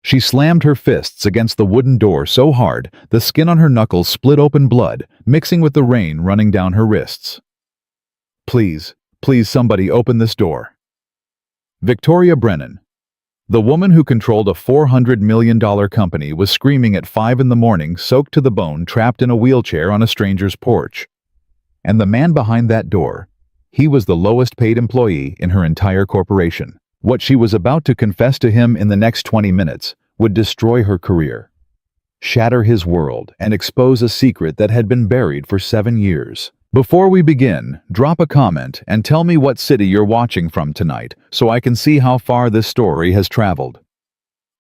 She slammed her fists against the wooden door so hard the skin on her knuckles split open, blood mixing with the rain running down her wrists. Please, please somebody open this door. Victoria Brennan, the woman who controlled a $400 million company, was screaming at 5 in the morning, soaked to the bone, trapped in a wheelchair on a stranger's porch. And the man behind that door, he was the lowest paid employee in her entire corporation. What she was about to confess to him in the next 20 minutes would destroy her career, shatter his world, and expose a secret that had been buried for 7 years. Before we begin, drop a comment and tell me what city you're watching from tonight so I can see how far this story has traveled.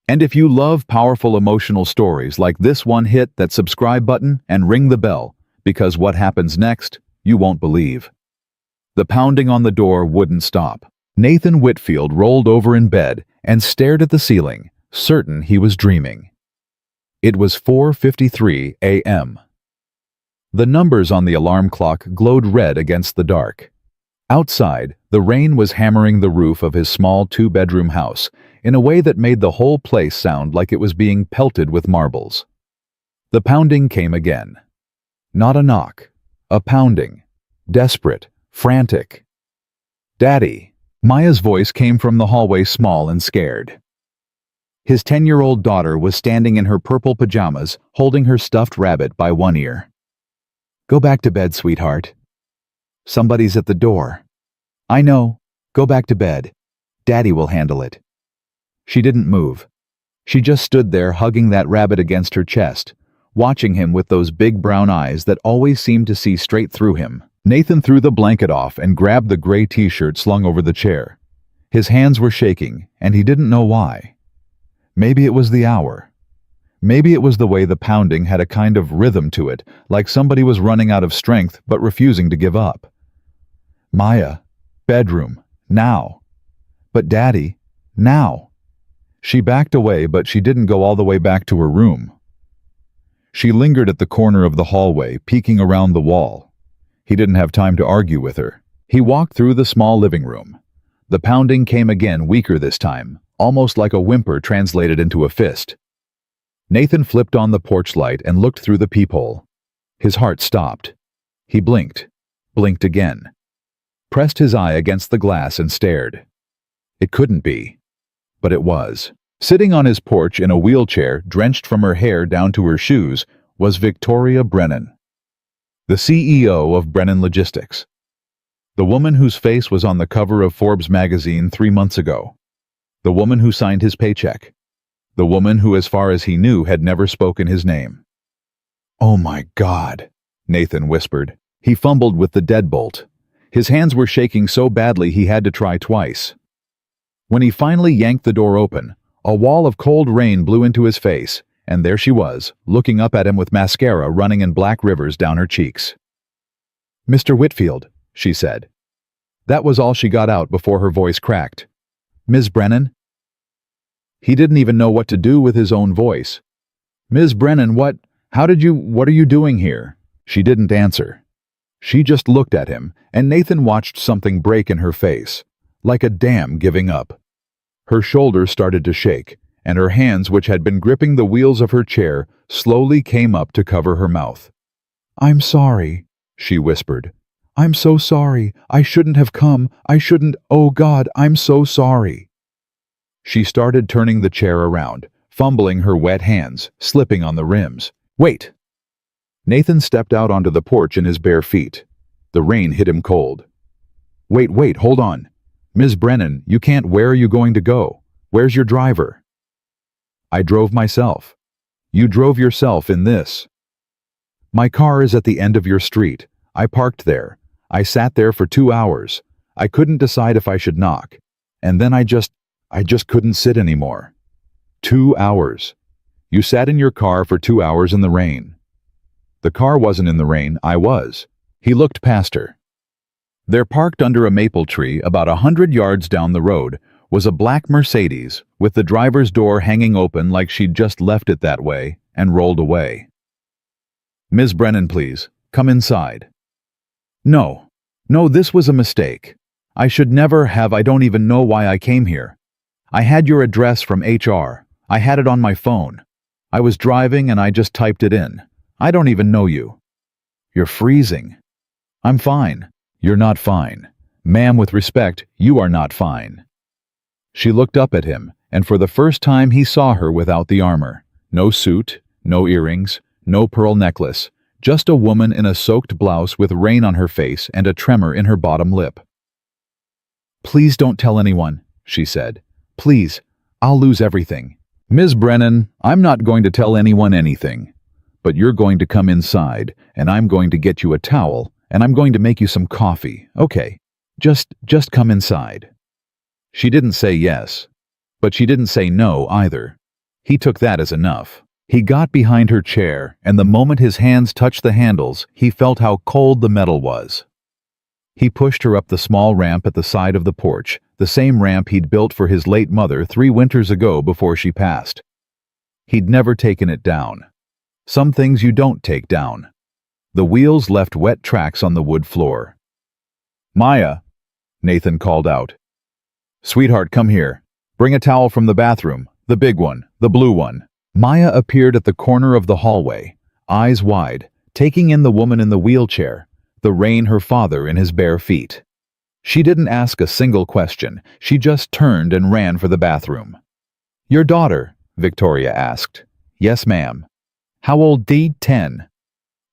And if you love powerful emotional stories like this one, hit that subscribe button and ring the bell, because what happens next, you won't believe. The pounding on the door wouldn't stop. Nathan Whitfield rolled over in bed and stared at the ceiling, certain he was dreaming. It was 4:53 a.m. The numbers on the alarm clock glowed red against the dark. Outside, the rain was hammering the roof of his small 2-bedroom house in a way that made the whole place sound like it was being pelted with marbles. The pounding came again. Not a knock, a pounding. Desperate, frantic. "Daddy." Maya's voice came from the hallway, small and scared. His 10-year-old daughter was standing in her purple pajamas, holding her stuffed rabbit by one ear. "Go back to bed, sweetheart. Somebody's at the door." "I know. Go back to bed. Daddy will handle it." She didn't move. She just stood there, hugging that rabbit against her chest, watching him with those big brown eyes that always seemed to see straight through him. Nathan threw the blanket off and grabbed the gray t-shirt slung over the chair. His hands were shaking, and he didn't know why. Maybe it was the hour. Maybe it was the way the pounding had a kind of rhythm to it, like somebody was running out of strength but refusing to give up. "Maya, bedroom, now." "But Daddy, now." She backed away, but she didn't go all the way back to her room. She lingered at the corner of the hallway, peeking around the wall. He didn't have time to argue with her. He walked through the small living room. The pounding came again, weaker this time, almost like a whimper translated into a fist. Nathan flipped on the porch light and looked through the peephole. His heart stopped. He blinked again, pressed his eye against the glass and stared. It couldn't be, but it was. Sitting on his porch in a wheelchair, drenched from her hair down to her shoes, was Victoria Brennan, the CEO of Brennan Logistics. The woman whose face was on the cover of Forbes magazine 3 months ago. The woman who signed his paycheck. The woman who, as far as he knew, had never spoken his name. "Oh my God," Nathan whispered. He fumbled with the deadbolt. His hands were shaking so badly he had to try twice. When he finally yanked the door open, a wall of cold rain blew into his face, and there she was, looking up at him with mascara running in black rivers down her cheeks. "Mr. Whitfield," she said. That was all she got out before her voice cracked. "Ms. Brennan?" He didn't even know what to do with his own voice. "Ms. Brennan, what are you doing here?" She didn't answer. She just looked at him, and Nathan watched something break in her face, like a dam giving up. Her shoulders started to shake, and her hands, which had been gripping the wheels of her chair, slowly came up to cover her mouth. "I'm sorry," she whispered. "I'm so sorry. I shouldn't have come. I shouldn't. Oh God, I'm so sorry." She started turning the chair around, fumbling her wet hands, slipping on the rims. "Wait!" Nathan stepped out onto the porch in his bare feet. The rain hit him cold. Wait, hold on. Ms. Brennan, you can't. Where are you going to go? Where's your driver?" "I drove myself." "You drove yourself in this?" "My car is at the end of your street. I parked there. I sat there for 2 hours. I couldn't decide if I should knock. And then I just couldn't sit anymore." 2 hours. You sat in your car for 2 hours in the rain. The car wasn't in the rain, I was. He looked past her. There, parked under a maple tree about 100 yards down the road, was a black Mercedes with the driver's door hanging open like she'd just left it that way and rolled away. "Ms. Brennan, please, come inside." No, this was a mistake. I should never have. I don't even know why I came here. I had your address from HR. I had it on my phone. I was driving and I just typed it in. I don't even know you. You're freezing. I'm fine. You're not fine. Ma'am, with respect, you are not fine. She looked up at him, and for the first time he saw her without the armor. No suit, no earrings, no pearl necklace, just a woman in a soaked blouse with rain on her face and a tremor in her bottom lip. Please don't tell anyone, she said. Please, I'll lose everything. Ms. Brennan, I'm not going to tell anyone anything. But you're going to come inside, and I'm going to get you a towel, and I'm going to make you some coffee, okay? Just come inside. She didn't say yes, but she didn't say no either. He took that as enough. He got behind her chair, and the moment his hands touched the handles, he felt how cold the metal was. He pushed her up the small ramp at the side of the porch, the same ramp he'd built for his late mother 3 winters ago before she passed. He'd never taken it down. Some things you don't take down. The wheels left wet tracks on the wood floor. Maya, Nathan called out. Sweetheart, come here. Bring a towel from the bathroom, the big one, the blue one. Maya appeared at the corner of the hallway, eyes wide, taking in the woman in the wheelchair, the rain her father in his bare feet. She didn't ask a single question. She just turned and ran for the bathroom. Your daughter? Victoria asked. Yes, ma'am. How old? 10.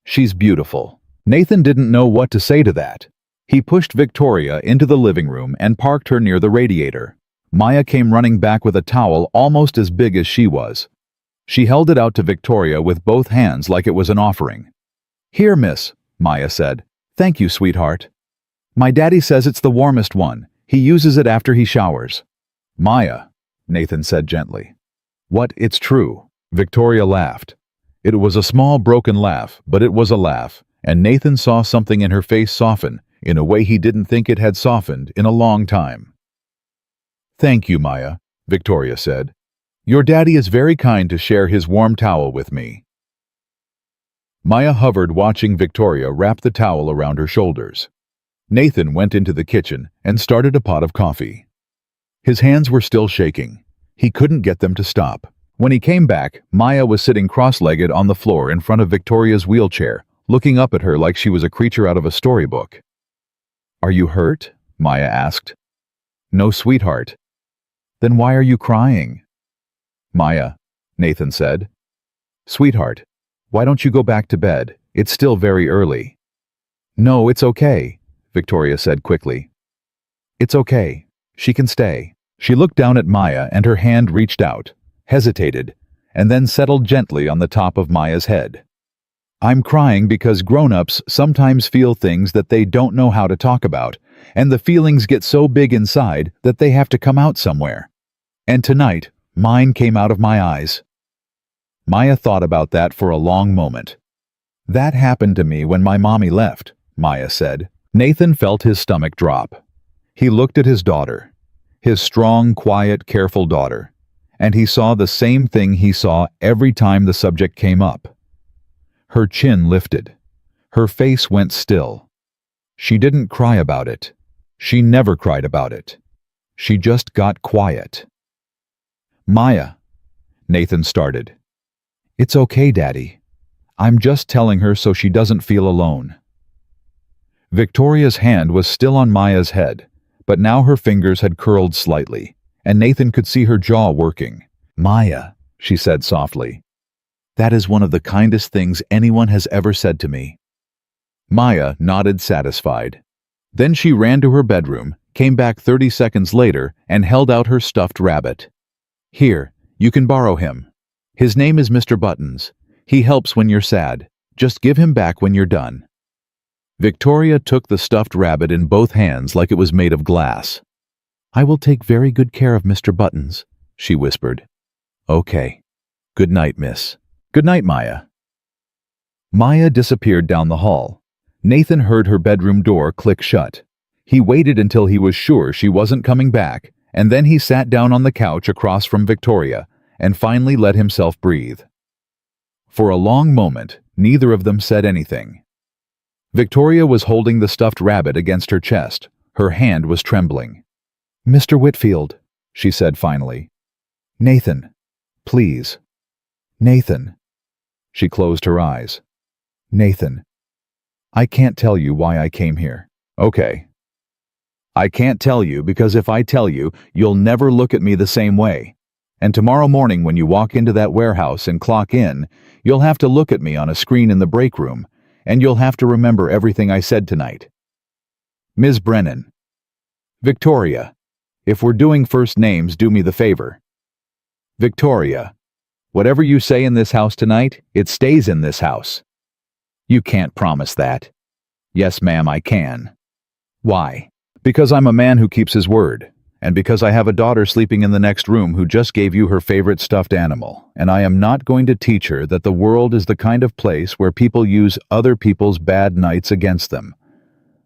She's beautiful. Nathan didn't know what to say to that. He pushed Victoria into the living room and parked her near the radiator. Maya came running back with a towel almost as big as she was. She held it out to Victoria with both hands like it was an offering. Here, miss, Maya said. Thank you, sweetheart. My daddy says it's the warmest one. He uses it after he showers. Maya, Nathan said gently. What? It's true. Victoria laughed. It was a small broken laugh, but it was a laugh, and Nathan saw something in her face soften in a way he didn't think it had softened in a long time. Thank you, Maya, Victoria said. Your daddy is very kind to share his warm towel with me. Maya hovered watching Victoria wrap the towel around her shoulders. Nathan went into the kitchen and started a pot of coffee. His hands were still shaking. He couldn't get them to stop. When he came back, Maya was sitting cross-legged on the floor in front of Victoria's wheelchair, looking up at her like she was a creature out of a storybook. Are you hurt? Maya asked. No, sweetheart. Then why are you crying? Maya, Nathan said. Sweetheart, why don't you go back to bed? It's still very early. No, it's okay, Victoria said quickly. It's okay. She can stay. She looked down at Maya and her hand reached out, hesitated, and then settled gently on the top of Maya's head. I'm crying because grown-ups sometimes feel things that they don't know how to talk about, and the feelings get so big inside that they have to come out somewhere. And tonight, mine came out of my eyes. Maya thought about that for a long moment. That happened to me when my mommy left, Maya said. Nathan felt his stomach drop. He looked at his daughter, his strong, quiet, careful daughter, and he saw the same thing he saw every time the subject came up. Her chin lifted. Her face went still. She didn't cry about it. She never cried about it. She just got quiet. Maya, Nathan started. It's okay, Daddy. I'm just telling her so she doesn't feel alone. Victoria's hand was still on Maya's head, but now her fingers had curled slightly, and Nathan could see her jaw working. Maya, she said softly. That is one of the kindest things anyone has ever said to me. Maya nodded satisfied. Then she ran to her bedroom, came back 30 seconds later, and held out her stuffed rabbit. Here, you can borrow him. His name is Mr. Buttons. He helps when you're sad. Just give him back when you're done. Victoria took the stuffed rabbit in both hands like it was made of glass. I will take very good care of Mr. Buttons, she whispered. Okay. Good night, miss. Good night, Maya. Maya disappeared down the hall. Nathan heard her bedroom door click shut. He waited until he was sure she wasn't coming back, and then he sat down on the couch across from Victoria and finally let himself breathe. For a long moment, neither of them said anything. Victoria was holding the stuffed rabbit against her chest. Her hand was trembling. Mr. Whitfield, she said finally. Nathan, Please. Nathan. She closed her eyes. Nathan. I can't tell you why I came here. Okay. I can't tell you because if I tell you, you'll never look at me the same way. And tomorrow morning when you walk into that warehouse and clock in, you'll have to look at me on a screen in the break room, and you'll have to remember everything I said tonight. Ms. Brennan. Victoria. If we're doing first names, do me the favor. Victoria. Whatever you say in this house tonight, it stays in this house. You can't promise that. Yes, ma'am, I can. Why? Because I'm a man who keeps his word, and because I have a daughter sleeping in the next room who just gave you her favorite stuffed animal, and I am not going to teach her that the world is the kind of place where people use other people's bad nights against them.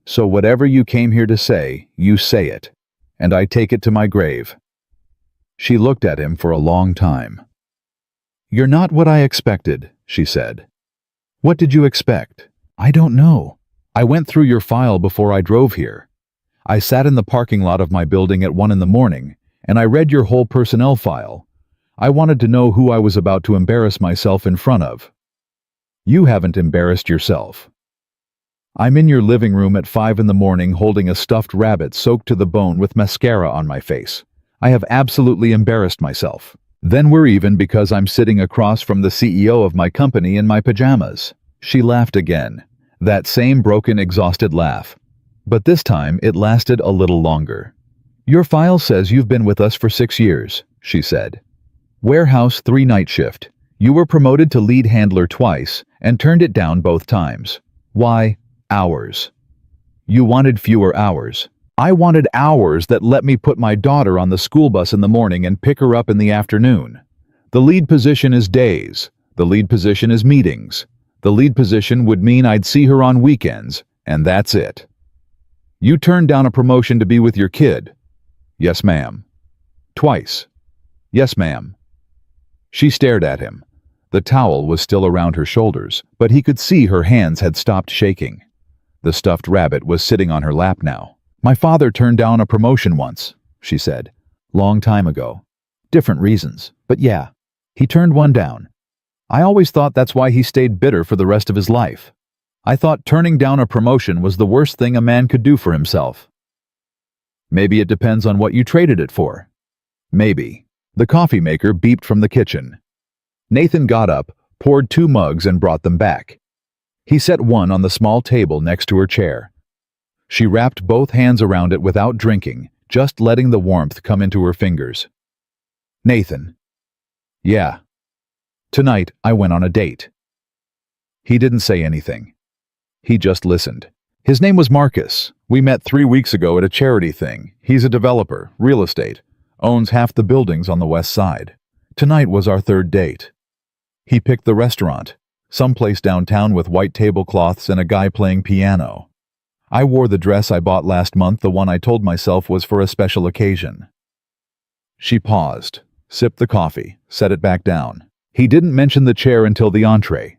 So whatever you came here to say, you say it, and I take it to my grave. She looked at him for a long time. You're not what I expected, she said. What did you expect? I don't know. I went through your file before I drove here. I sat in the parking lot of my building at 1 a.m, and I read your whole personnel file. I wanted to know who I was about to embarrass myself in front of. You haven't embarrassed yourself. I'm in your living room at 5 a.m. holding a stuffed rabbit soaked to the bone with mascara on my face. I have absolutely embarrassed myself. Then we're even because I'm sitting across from the CEO of my company in my pajamas. She laughed again, that same broken, exhausted laugh. But this time it lasted a little longer. Your file says you've been with us for 6 years, she said. Warehouse 3 night shift. You were promoted to lead handler twice and turned it down both times. Why? Hours. You wanted fewer hours. I wanted hours that let me put my daughter on the school bus in the morning and pick her up in the afternoon. The lead position is days. The lead position is meetings. The lead position would mean I'd see her on weekends, and that's it. You turned down a promotion to be with your kid. Yes, ma'am. Twice. Yes, ma'am. She stared at him. The towel was still around her shoulders, but he could see her hands had stopped shaking. The stuffed rabbit was sitting on her lap now. My father turned down a promotion once, she said. Long time ago. Different reasons, but yeah, he turned one down. I always thought that's why he stayed bitter for the rest of his life. I thought turning down a promotion was the worst thing a man could do for himself. Maybe it depends on what you traded it for. Maybe. The coffee maker beeped from the kitchen. Nathan got up, poured 2 mugs and brought them back. He set one on the small table next to her chair. She wrapped both hands around it without drinking, just letting the warmth come into her fingers. Nathan. Yeah. Tonight I went on a date. He didn't say anything. He just listened. His name was Marcus. We met 3 weeks ago at a charity thing. He's a developer, real estate, owns half the buildings on the west side. Tonight was our 3rd date. He picked the restaurant, someplace downtown with white tablecloths and a guy playing piano. I wore the dress I bought last month, the one I told myself was for a special occasion. She paused, sipped the coffee, set it back down. He didn't mention the chair until the entree.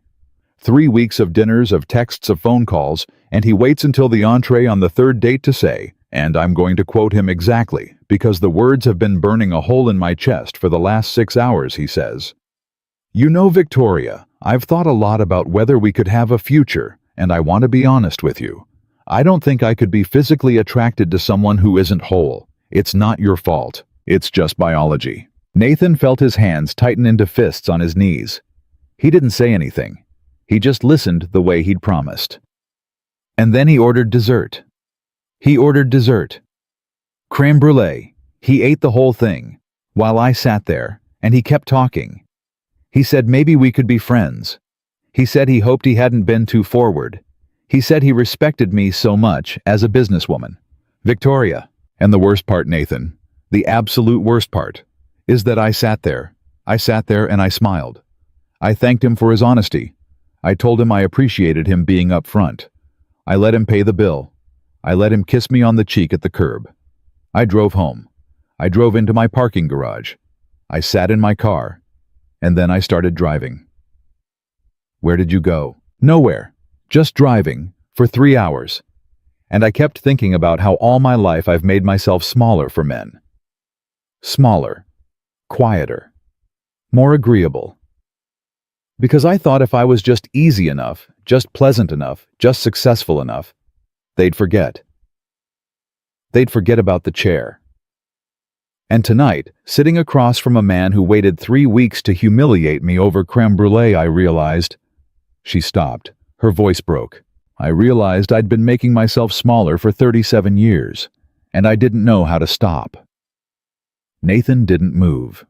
3 weeks of dinners, of texts, of phone calls, and he waits until the entree on the 3rd date to say, and I'm going to quote him exactly, because the words have been burning a hole in my chest for the last 6 hours, he says. You know, Victoria, I've thought a lot about whether we could have a future, and I want to be honest with you. I don't think I could be physically attracted to someone who isn't whole. It's not your fault. It's just biology. Nathan felt his hands tighten into fists on his knees. He didn't say anything. He just listened the way he'd promised. And then he ordered dessert. He ordered dessert. Crème brûlée. He ate the whole thing, while I sat there, and he kept talking. He said maybe we could be friends. He said he hoped he hadn't been too forward. He said he respected me so much as a businesswoman. Victoria. And the worst part, Nathan, the absolute worst part, is that I sat there and I smiled. I thanked him for his honesty. I told him I appreciated him being upfront. I let him pay the bill. I let him kiss me on the cheek at the curb. I drove home. I drove into my parking garage. I sat in my car. And then I started driving. Where did you go? Nowhere. Just driving, for 3 hours. And I kept thinking about how all my life I've made myself smaller for men. Smaller. Quieter. more agreeable. Because I thought if I was just easy enough, just pleasant enough, just successful enough, they'd forget. They'd forget about the chair. And tonight, sitting across from a man who waited 3 weeks to humiliate me over creme brulee, I realized... She stopped. Her voice broke. I realized I'd been making myself smaller for 37 years, and I didn't know how to stop. Nathan didn't move,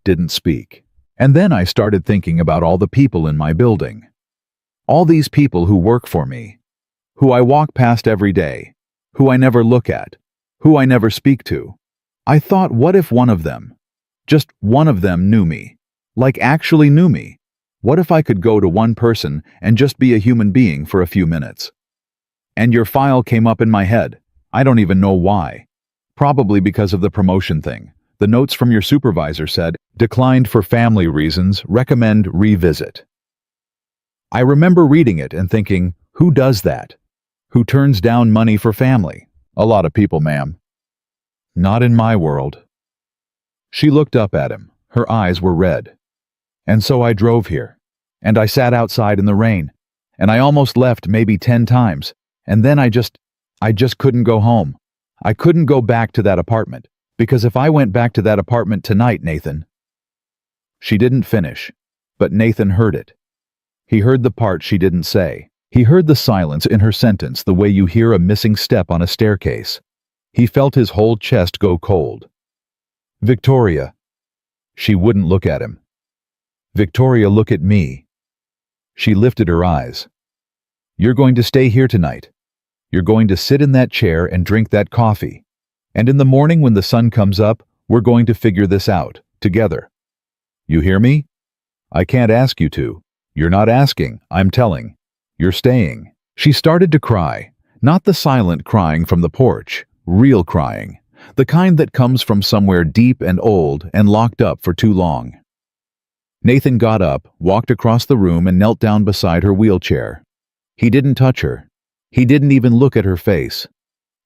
didn't speak. And then I started thinking about all the people in my building. All these people who work for me, who I walk past every day, who I never look at, who I never speak to. I thought, what if one of them, just one of them, knew me, like actually knew me? What if I could go to one person and just be a human being for a few minutes? And your file came up in my head. I don't even know why. Probably because of the promotion thing. The notes from your supervisor said, declined for family reasons, recommend revisit. I remember reading it and thinking, who does that? Who turns down money for family? A lot of people, ma'am. Not in my world. She looked up at him. Her eyes were red. And so I drove here. And I sat outside in the rain. And I almost left maybe 10 times. And then I just couldn't go home. I couldn't go back to that apartment. Because if I went back to that apartment tonight, Nathan... She didn't finish, but Nathan heard it. He heard the part she didn't say. He heard the silence in her sentence the way you hear a missing step on a staircase. He felt his whole chest go cold. Victoria. She wouldn't look at him. Victoria, look at me. She lifted her eyes. You're going to stay here tonight. You're going to sit in that chair and drink that coffee. And in the morning when the sun comes up, we're going to figure this out, together. You hear me? I can't ask you to. You're not asking, I'm telling. You're staying. She started to cry, not the silent crying from the porch, real crying, the kind that comes from somewhere deep and old and locked up for too long. Nathan got up, walked across the room and knelt down beside her wheelchair. He didn't touch her. He didn't even look at her face.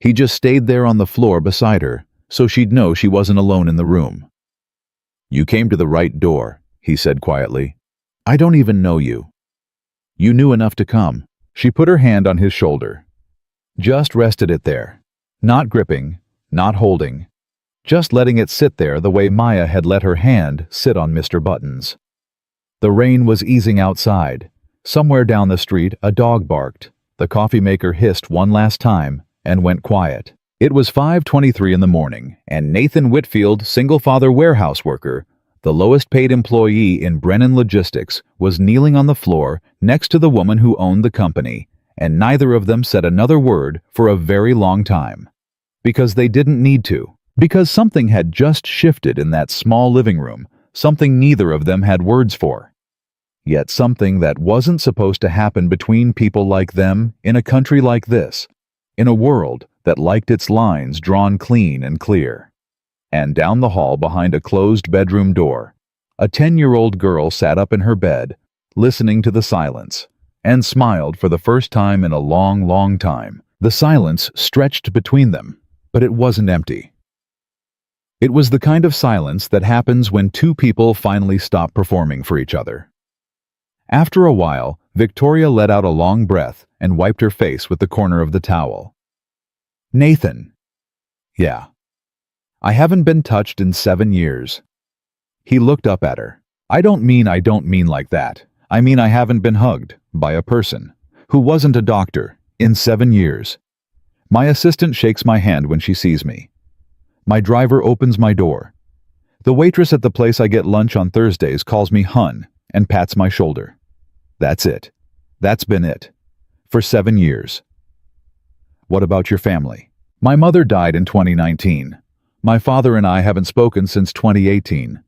He just stayed there on the floor beside her, so she'd know she wasn't alone in the room. You came to the right door, he said quietly. I don't even know you. You knew enough to come. She put her hand on his shoulder. Just rested it there. Not gripping, not holding. Just letting it sit there the way Maya had let her hand sit on Mr. Button's. The rain was easing outside. Somewhere down the street, a dog barked. The coffee maker hissed one last time and went quiet. It was 5:23 in the morning, and Nathan Whitfield, single-father warehouse worker, the lowest-paid employee in Brennan Logistics, was kneeling on the floor next to the woman who owned the company, and neither of them said another word for a very long time. Because they didn't need to. Because something had just shifted in that small living room, something neither of them had words for. Yet something that wasn't supposed to happen between people like them in a country like this, in a world that liked its lines drawn clean and clear. And down the hall behind a closed bedroom door, a 10-year-old girl sat up in her bed, listening to the silence, and smiled for the first time in a long, long time. The silence stretched between them, but it wasn't empty. It was the kind of silence that happens when two people finally stop performing for each other. After a while, Victoria let out a long breath and wiped her face with the corner of the towel. Nathan. Yeah. I haven't been touched in 7 years. He looked up at her. I don't mean like that. I mean I haven't been hugged by a person who wasn't a doctor in 7 years. My assistant shakes my hand when she sees me. My driver opens my door. The waitress at the place I get lunch on Thursdays calls me Hun and pats my shoulder. That's it. That's been it. For 7 years. What about your family? My mother died in 2019. My father and I haven't spoken since 2018.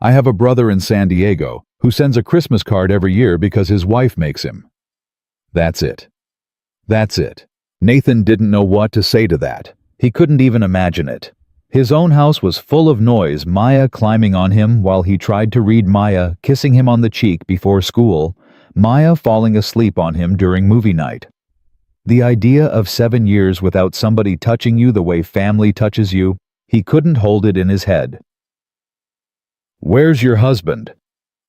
I have a brother in San Diego who sends a Christmas card every year because his wife makes him. That's it. That's it. Nathan didn't know what to say to that. He couldn't even imagine it. His own house was full of noise, Maya climbing on him while he tried to read, Maya kissing him on the cheek before school, Maya falling asleep on him during movie night. The idea of 7 years without somebody touching you the way family touches you, he couldn't hold it in his head. "Where's your husband?"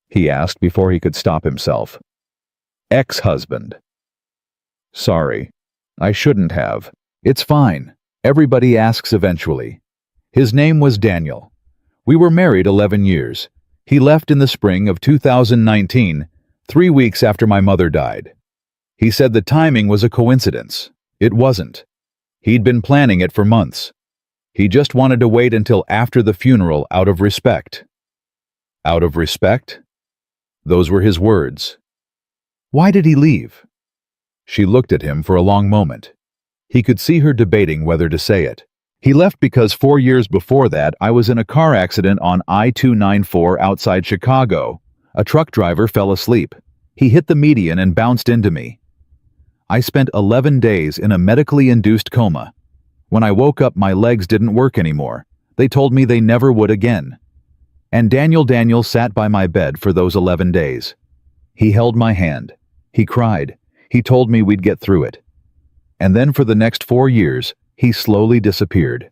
he asked before he could stop himself. "Ex-husband." "Sorry. I shouldn't have. It's fine. Everybody asks eventually. His name was Daniel. We were married 11 years. He left in the spring of 2019, 3 weeks after my mother died. He said the timing was a coincidence. It wasn't. He'd been planning it for months. He just wanted to wait until after the funeral out of respect." Out of respect? Those were his words. Why did he leave? She looked at him for a long moment. He could see her debating whether to say it. He left because 4 years before that I was in a car accident on I-294 outside Chicago. A truck driver fell asleep. He hit the median and bounced into me. I spent 11 days in a medically induced coma. When I woke up, my legs didn't work anymore. They told me they never would again. And Daniel sat by my bed for those 11 days. He held my hand. He cried. He told me we'd get through it. And then for the next 4 years, he slowly disappeared.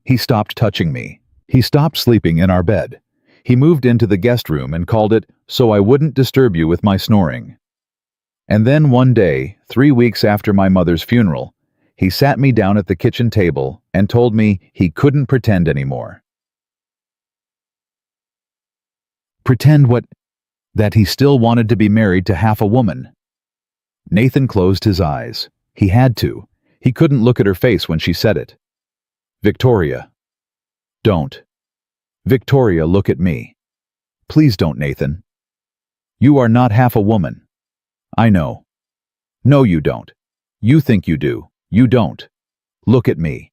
He stopped touching me. He stopped sleeping in our bed. He moved into the guest room and called it so I wouldn't disturb you with my snoring. And then one day, 3 weeks after my mother's funeral, he sat me down at the kitchen table and told me he couldn't pretend anymore. Pretend what? That he still wanted to be married to half a woman. Nathan closed his eyes. He had to. He couldn't look at her face when she said it. Victoria. Don't. Victoria, look at me. Please don't, Nathan. You are not half a woman. I know. No, you don't. You think you do. You don't. Look at me.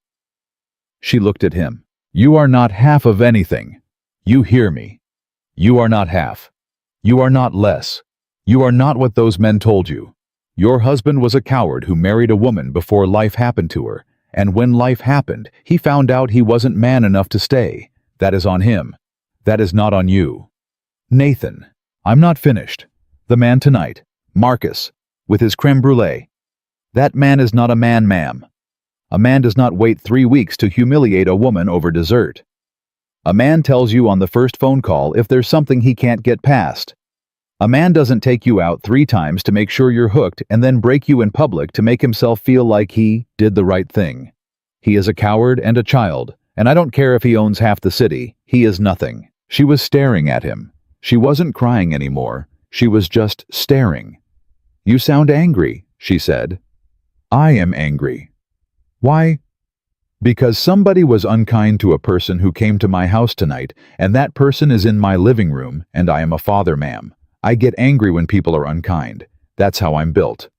She looked at him. You are not half of anything. You hear me. You are not half. You are not less. You are not what those men told you. Your husband was a coward who married a woman before life happened to her, and when life happened, he found out he wasn't man enough to stay. That is on him. That is not on you. Nathan, I'm not finished. The man tonight, Marcus, with his creme brulee. That man is not a man, ma'am. A man does not wait 3 weeks to humiliate a woman over dessert. A man tells you on the first phone call if there's something he can't get past. A man doesn't take you out 3 times to make sure you're hooked and then break you in public to make himself feel like he did the right thing. He is a coward and a child, and I don't care if he owns half the city. He is nothing. She was staring at him. She wasn't crying anymore. She was just staring. You sound angry, she said. I am angry. Why? Because somebody was unkind to a person who came to my house tonight, and that person is in my living room, and I am a father, ma'am. I get angry when people are unkind. That's how I'm built.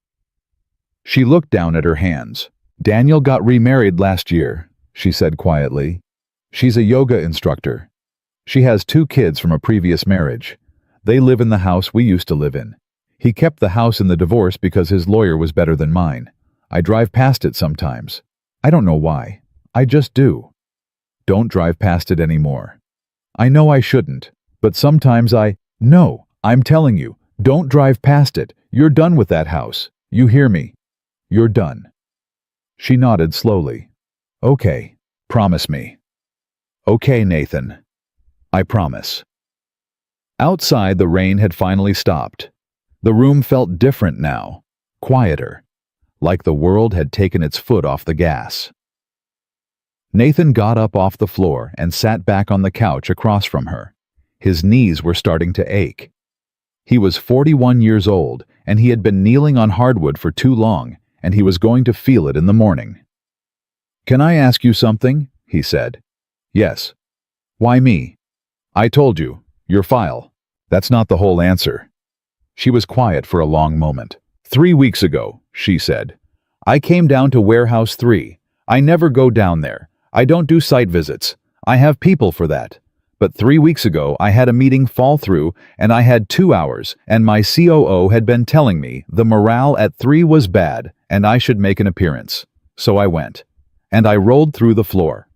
She looked down at her hands. Daniel got remarried last year, she said quietly. She's a yoga instructor. She has 2 kids from a previous marriage. They live in the house we used to live in. He kept the house in the divorce because his lawyer was better than mine. I drive past it sometimes. I don't know why. I just do. Don't drive past it anymore. I know I shouldn't, but sometimes No, I'm telling you, don't drive past it. You're done with that house. You hear me? You're done. She nodded slowly. Okay, promise me. Okay, Nathan. I promise. Outside, the rain had finally stopped. The room felt different now, quieter, like the world had taken its foot off the gas. Nathan got up off the floor and sat back on the couch across from her. His knees were starting to ache. He was 41 years old, and he had been kneeling on hardwood for too long, and he was going to feel it in the morning. Can I ask you something? He said. Yes. Why me? I told you, your file. That's not the whole answer. She was quiet for a long moment. 3 weeks ago, she said. I came down to Warehouse 3. I never go down there. I don't do site visits. I have people for that. But 3 weeks ago, I had a meeting fall through, and I had 2 hours, and my COO had been telling me the morale at 3 was bad, and I should make an appearance. So I went. And I rolled through the floor.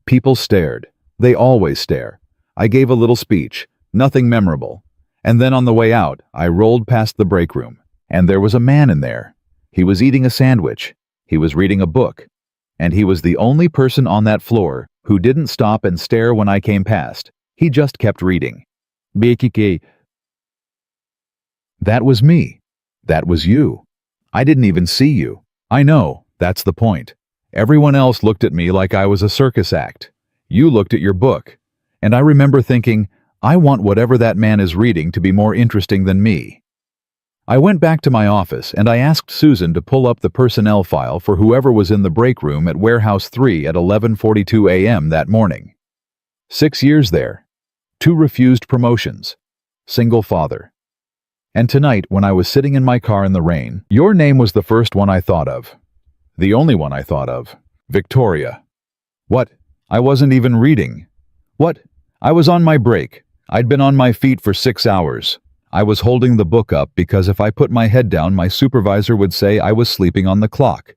People stared. They always stare. I gave a little speech, nothing memorable. And then on the way out, I rolled past the break room, and there was a man in there. He was eating a sandwich. He was reading a book. And he was the only person on that floor who didn't stop and stare when I came past. He just kept reading. BKK. That was me. That was you. I didn't even see you. I know, that's the point. Everyone else looked at me like I was a circus act. You looked at your book. And I remember thinking, I want whatever that man is reading to be more interesting than me. I went back to my office and I asked Susan to pull up the personnel file for whoever was in the break room at Warehouse 3 at 11:42 a.m. that morning. 6 years there. 2 refused promotions. Single father. And tonight, when I was sitting in my car in the rain, your name was the first one I thought of. The only one I thought of. Victoria. What? I wasn't even reading. What? I was on my break. I'd been on my feet for 6 hours. I was holding the book up because if I put my head down, my supervisor would say I was sleeping on the clock.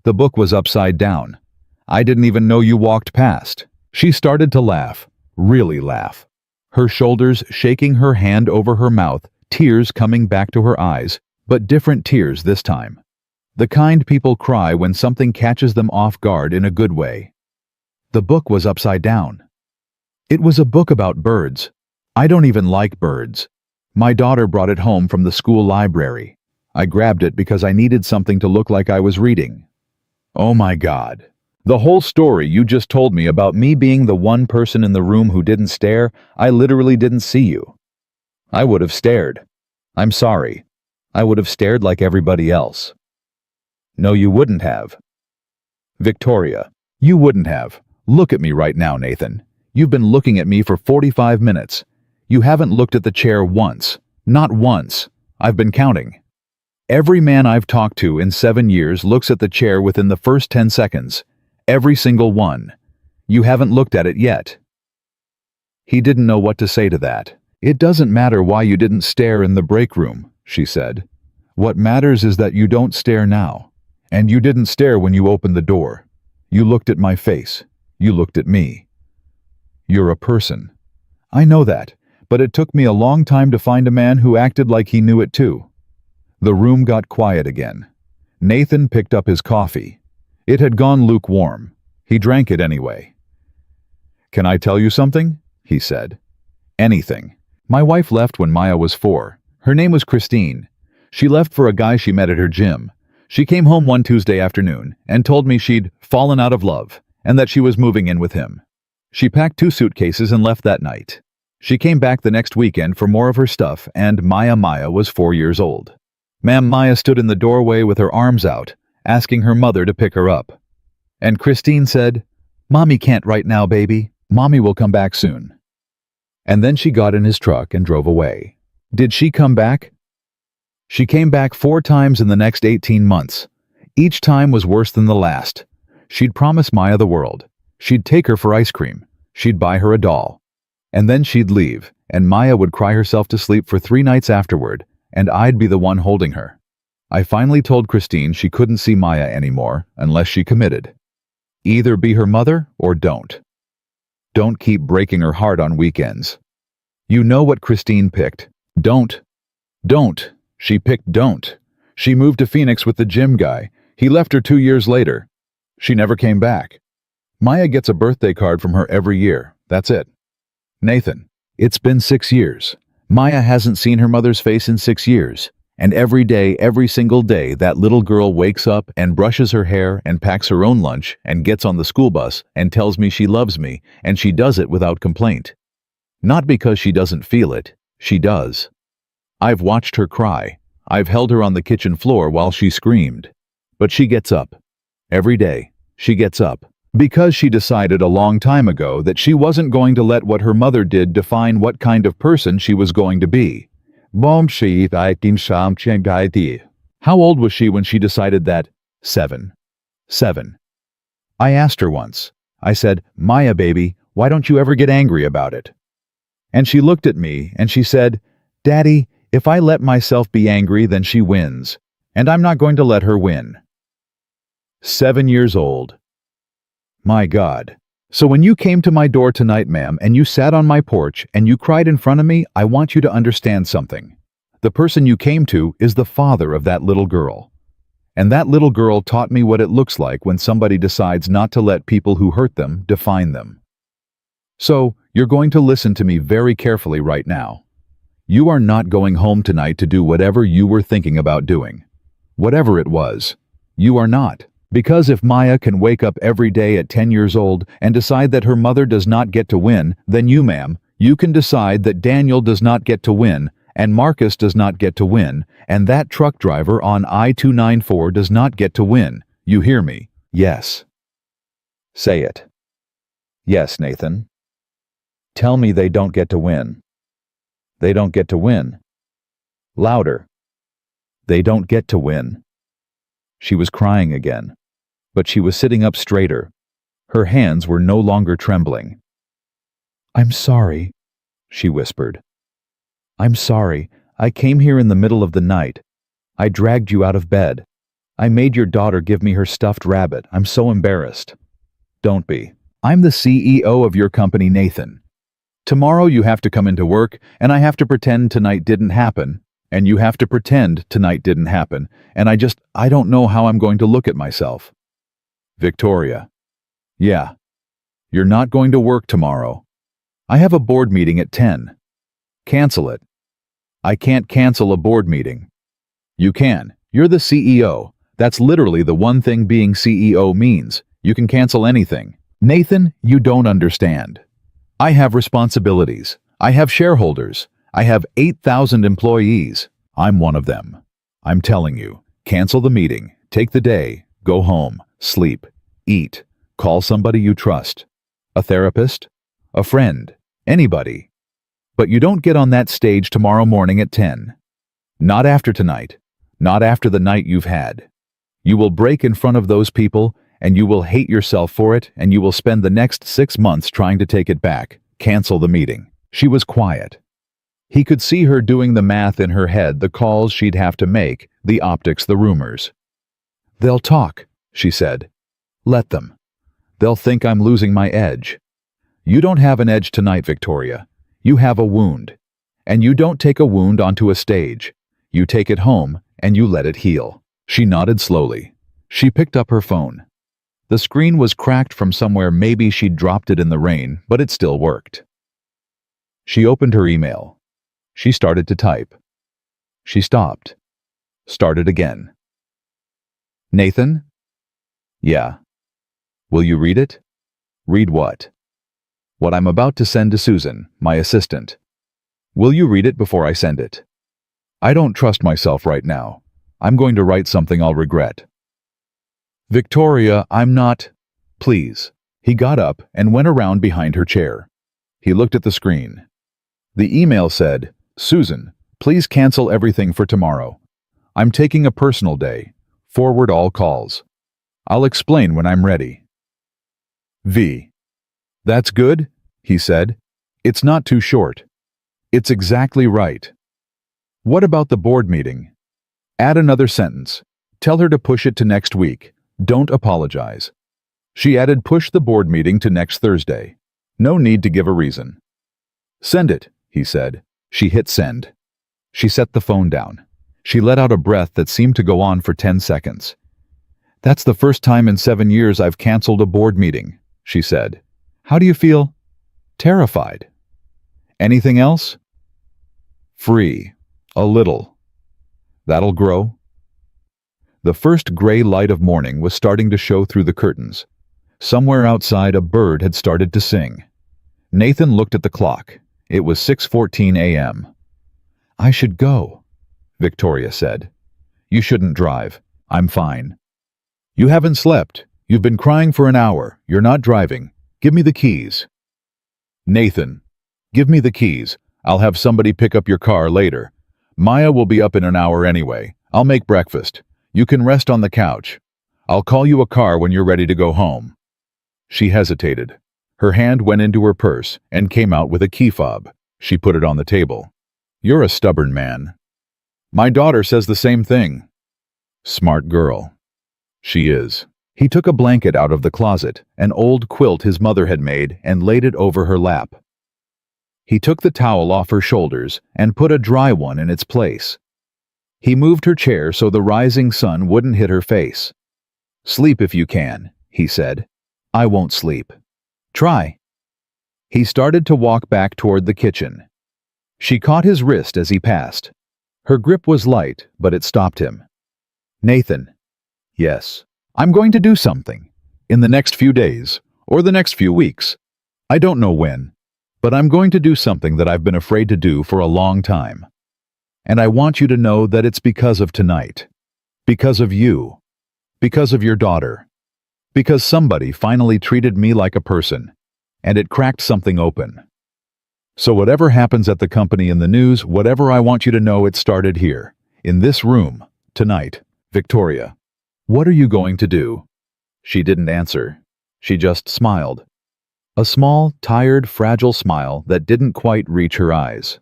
The book was upside down. I didn't even know you walked past. She started to laugh. Really laugh. Her shoulders shaking, her hand over her mouth, tears coming back to her eyes, but different tears this time. The kind people cry when something catches them off guard in a good way. The book was upside down. It was a book about birds. I don't even like birds. My daughter brought it home from the school library. I grabbed it because I needed something to look like I was reading. Oh my God. The whole story you just told me about me being the one person in the room who didn't stare, I literally didn't see you. I would have stared. I'm sorry. I would have stared like everybody else. No, you wouldn't have. Victoria, you wouldn't have. Look at me right now, Nathan. You've been looking at me for 45 minutes. You haven't looked at the chair once. Not once. I've been counting. Every man I've talked to in 7 years looks at the chair within the first 10 seconds. Every single one. You haven't looked at it yet. He didn't know what to say to that. It doesn't matter why you didn't stare in the break room, she said. What matters is that you don't stare now. And you didn't stare when you opened the door. You looked at my face. You looked at me. You're a person. I know that, but it took me a long time to find a man who acted like he knew it too. The room got quiet again. Nathan picked up his coffee. It had gone lukewarm. He drank it anyway. Can I tell you something? He said. Anything. My wife left when Maya was 4. Her name was Christine. She left for a guy she met at her gym. She came home one Tuesday afternoon and told me she'd fallen out of love and that she was moving in with him. She packed 2 suitcases and left that night. She came back the next weekend for more of her stuff, and Maya was 4 years old. Maya stood in the doorway with her arms out, asking her mother to pick her up. And Christine said, "Mommy can't right now, baby. Mommy will come back soon." And then she got in his truck and drove away. Did she come back? She came back 4 times in the next 18 months. Each time was worse than the last. She'd promise Maya the world. She'd take her for ice cream. She'd buy her a doll. And then she'd leave, and Maya would cry herself to sleep for 3 nights afterward, and I'd be the one holding her. I finally told Christine she couldn't see Maya anymore unless she committed. Either be her mother or don't. Don't keep breaking her heart on weekends. You know what Christine picked. Don't. Don't. She picked don't. She moved to Phoenix with the gym guy. He left her 2 years later. She never came back. Maya gets a birthday card from her every year. That's it. Nathan, it's been 6 years. Maya hasn't seen her mother's face in 6 years. And every day, every single day, that little girl wakes up and brushes her hair and packs her own lunch and gets on the school bus and tells me she loves me, and she does it without complaint. Not because she doesn't feel it, she does. I've watched her cry. I've held her on the kitchen floor while she screamed. But she gets up. Every day, she gets up. Because she decided a long time ago that she wasn't going to let what her mother did define what kind of person she was going to be. How old was she when she decided that? 7. 7. I asked her once. I said, "Maya, baby, why don't you ever get angry about it?" And she looked at me and she said, "Daddy, if I let myself be angry, then she wins. And I'm not going to let her win." 7 years old. My God. So when you came to my door tonight, ma'am, and you sat on my porch and you cried in front of me, I want you to understand something. The person you came to is the father of that little girl. And that little girl taught me what it looks like when somebody decides not to let people who hurt them define them. So, you're going to listen to me very carefully right now. You are not going home tonight to do whatever you were thinking about doing. Whatever it was. You are not. Because if Maya can wake up every day at 10 years old and decide that her mother does not get to win, then you, ma'am, you can decide that Daniel does not get to win, and Marcus does not get to win, and that truck driver on I-294 does not get to win. You hear me? Yes. Say it. Yes, Nathan. Tell me they don't get to win. They don't get to win. Louder. They don't get to win. She was crying again, but she was sitting up straighter. Her hands were no longer trembling. I'm sorry, she whispered. I'm sorry. I came here in the middle of the night. I dragged you out of bed. I made your daughter give me her stuffed rabbit. I'm so embarrassed. Don't be. I'm the CEO of your company, Nathan. Tomorrow you have to come into work, and I have to pretend tonight didn't happen, and you have to pretend tonight didn't happen, and I don't know how I'm going to look at myself. Victoria. Yeah. You're not going to work tomorrow. I have a board meeting at 10. Cancel it. I can't cancel a board meeting. You can. You're the CEO. That's literally the one thing being CEO means. You can cancel anything. Nathan, you don't understand. I have responsibilities. I have shareholders. I have 8,000 employees. I'm one of them. I'm telling you, cancel the meeting, take the day, go home, sleep, eat, call somebody you trust. A therapist? A friend? Anybody. But you don't get on that stage tomorrow morning at 10. Not after tonight. Not after the night you've had. You will break in front of those people, and you will hate yourself for it, and you will spend the next 6 months trying to take it back. Cancel the meeting. She was quiet. He could see her doing the math in her head, the calls she'd have to make, the optics, the rumors. They'll talk, she said. Let them. They'll think I'm losing my edge. You don't have an edge tonight, Victoria. You have a wound. And you don't take a wound onto a stage. You take it home, and you let it heal. She nodded slowly. She picked up her phone. The screen was cracked from somewhere. Maybe she'd dropped it in the rain, but it still worked. She opened her email. She started to type. She stopped. Started again. Nathan? Yeah. Will you read it? Read what? What I'm about to send to Susan, my assistant. Will you read it before I send it? I don't trust myself right now. I'm going to write something I'll regret. Victoria, I'm not... Please. He got up and went around behind her chair. He looked at the screen. The email said, Susan, please cancel everything for tomorrow. I'm taking a personal day. Forward all calls. I'll explain when I'm ready. V. That's good, he said. It's not too short. It's exactly right. What about the board meeting? Add another sentence. Tell her to push it to next week. Don't apologize. She added push the board meeting to next Thursday. No need to give a reason. Send it, he said. She hit send. She set the phone down. She let out a breath that seemed to go on for 10 seconds. That's the first time in 7 years I've canceled a board meeting, she said. How do you feel? Terrified. Anything else? Free. A little. That'll grow. The first gray light of morning was starting to show through the curtains. Somewhere outside, a bird had started to sing. Nathan looked at the clock. It was 6:14 a.m. I should go, Victoria said. You shouldn't drive. I'm fine. You haven't slept. You've been crying for an hour. You're not driving. Give me the keys. Nathan, give me the keys. I'll have somebody pick up your car later. Maya will be up in an hour anyway. I'll make breakfast. You can rest on the couch. I'll call you a car when you're ready to go home. She hesitated. Her hand went into her purse and came out with a key fob. She put it on the table. You're a stubborn man. My daughter says the same thing. Smart girl. She is. He took a blanket out of the closet, an old quilt his mother had made, and laid it over her lap. He took the towel off her shoulders and put a dry one in its place. He moved her chair so the rising sun wouldn't hit her face. Sleep if you can, he said. I won't sleep. Try. He started to walk back toward the kitchen. She caught his wrist as he passed. Her grip was light, but it stopped him. Nathan. Yes. I'm going to do something. In the next few days, or the next few weeks. I don't know when, but I'm going to do something that I've been afraid to do for a long time. And I want you to know that it's because of tonight. Because of you. Because of your daughter. Because somebody finally treated me like a person, and it cracked something open. So whatever happens at the company in the news, whatever, I want you to know it started here, in this room, tonight. Victoria, what are you going to do? She didn't answer. She just smiled. A small, tired, fragile smile that didn't quite reach her eyes.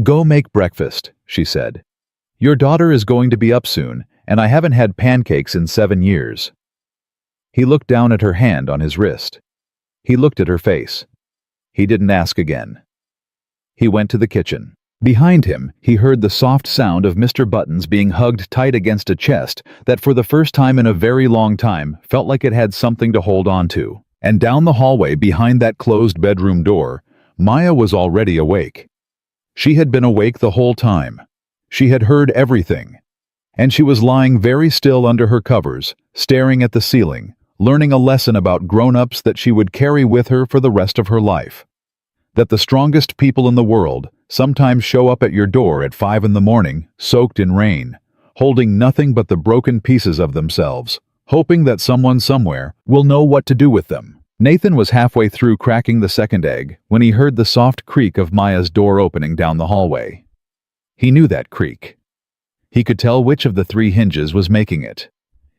Go make breakfast, she said. Your daughter is going to be up soon, and I haven't had pancakes in 7 years. He looked down at her hand on his wrist. He looked at her face. He didn't ask again. He went to the kitchen. Behind him, he heard the soft sound of Mr. Buttons being hugged tight against a chest that for the first time in a very long time felt like it had something to hold on to. And down the hallway behind that closed bedroom door, Maya was already awake. She had been awake the whole time. She had heard everything. And she was lying very still under her covers, staring at the ceiling, learning a lesson about grown-ups that she would carry with her for the rest of her life. That the strongest people in the world sometimes show up at your door at 5 in the morning, soaked in rain, holding nothing but the broken pieces of themselves, hoping that someone somewhere will know what to do with them. Nathan was halfway through cracking the second egg when he heard the soft creak of Maya's door opening down the hallway. He knew that creak. He could tell which of the 3 hinges was making it.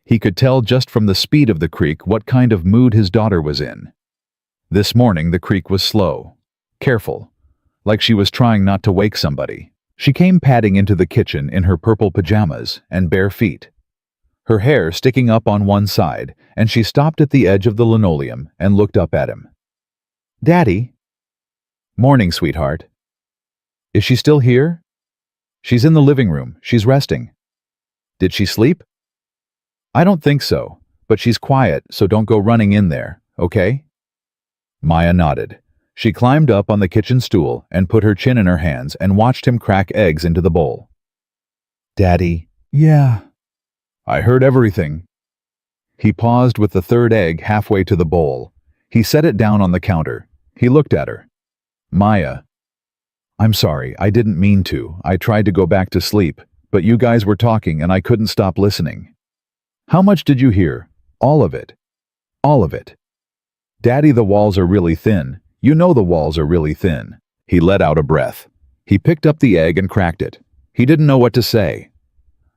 He could tell just from the speed of the creak what kind of mood his daughter was in. This morning the creak was slow, careful, like she was trying not to wake somebody. She came padding into the kitchen in her purple pajamas and bare feet, her hair sticking up on one side, and she stopped at the edge of the linoleum and looked up at him. Daddy? Morning, sweetheart. Is she still here? She's in the living room. She's resting. Did she sleep? I don't think so, but she's quiet, so don't go running in there, okay? Maya nodded. She climbed up on the kitchen stool and put her chin in her hands and watched him crack eggs into the bowl. Daddy? Yeah. I heard everything. He paused with the 3rd egg halfway to the bowl. He set it down on the counter. He looked at her. Maya. I'm sorry, I didn't mean to. I tried to go back to sleep, but you guys were talking and I couldn't stop listening. How much did you hear? All of it. All of it. Daddy, the walls are really thin. You know the walls are really thin. He let out a breath. He picked up the egg and cracked it. He didn't know what to say.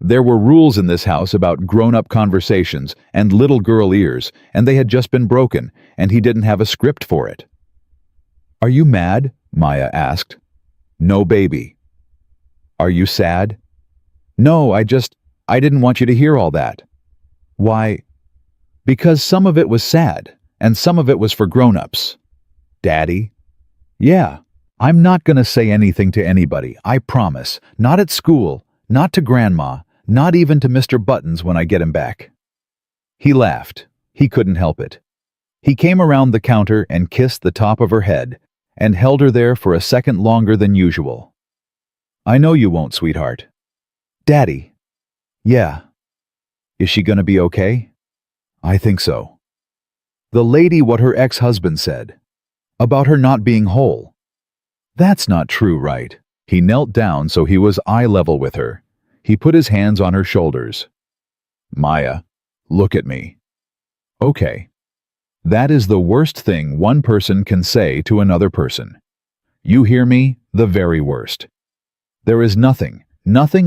There were rules in this house about grown-up conversations and little girl ears, and they had just been broken, and he didn't have a script for it. Are you mad? Maya asked. No, baby. Are you sad? No, I didn't want you to hear all that. Why? Because some of it was sad, and some of it was for grown-ups. Daddy? Yeah, I'm not gonna say anything to anybody, I promise. Not at school, not to Grandma, not even to Mr. Buttons when I get him back. He laughed. He couldn't help it. He came around the counter and kissed the top of her head, and held her there for a second longer than usual. I know you won't, sweetheart. Daddy? Yeah. Is she gonna be okay? I think so. The lady, what her ex-husband said. About her not being whole. That's not true, right? He knelt down so he was eye level with her. He put his hands on her shoulders. Maya, look at me. Okay. That is the worst thing one person can say to another person. You hear me? The very worst. There is nothing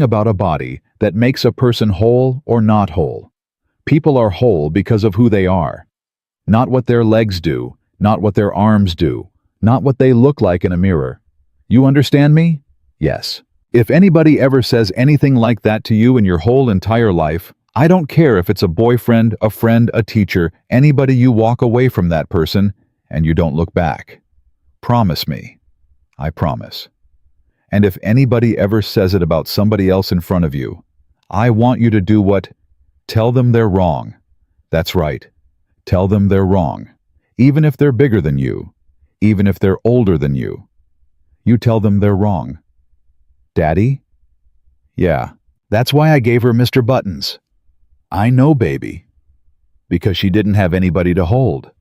about a body that makes a person whole or not whole. People are whole because of who they are. Not what their legs do, not what their arms do, not what they look like in a mirror. You understand me? Yes. If anybody ever says anything like that to you in your whole entire life, I don't care if it's a boyfriend, a friend, a teacher, anybody, you walk away from that person and you don't look back. Promise me. I promise. And if anybody ever says it about somebody else in front of you, I want you to do what? Tell them they're wrong. That's right. Tell them they're wrong. Even if they're bigger than you. even if they're older than you. You tell them they're wrong. Daddy? Yeah, that's why I gave her Mr. Buttons. I know, baby. Because she didn't have anybody to hold.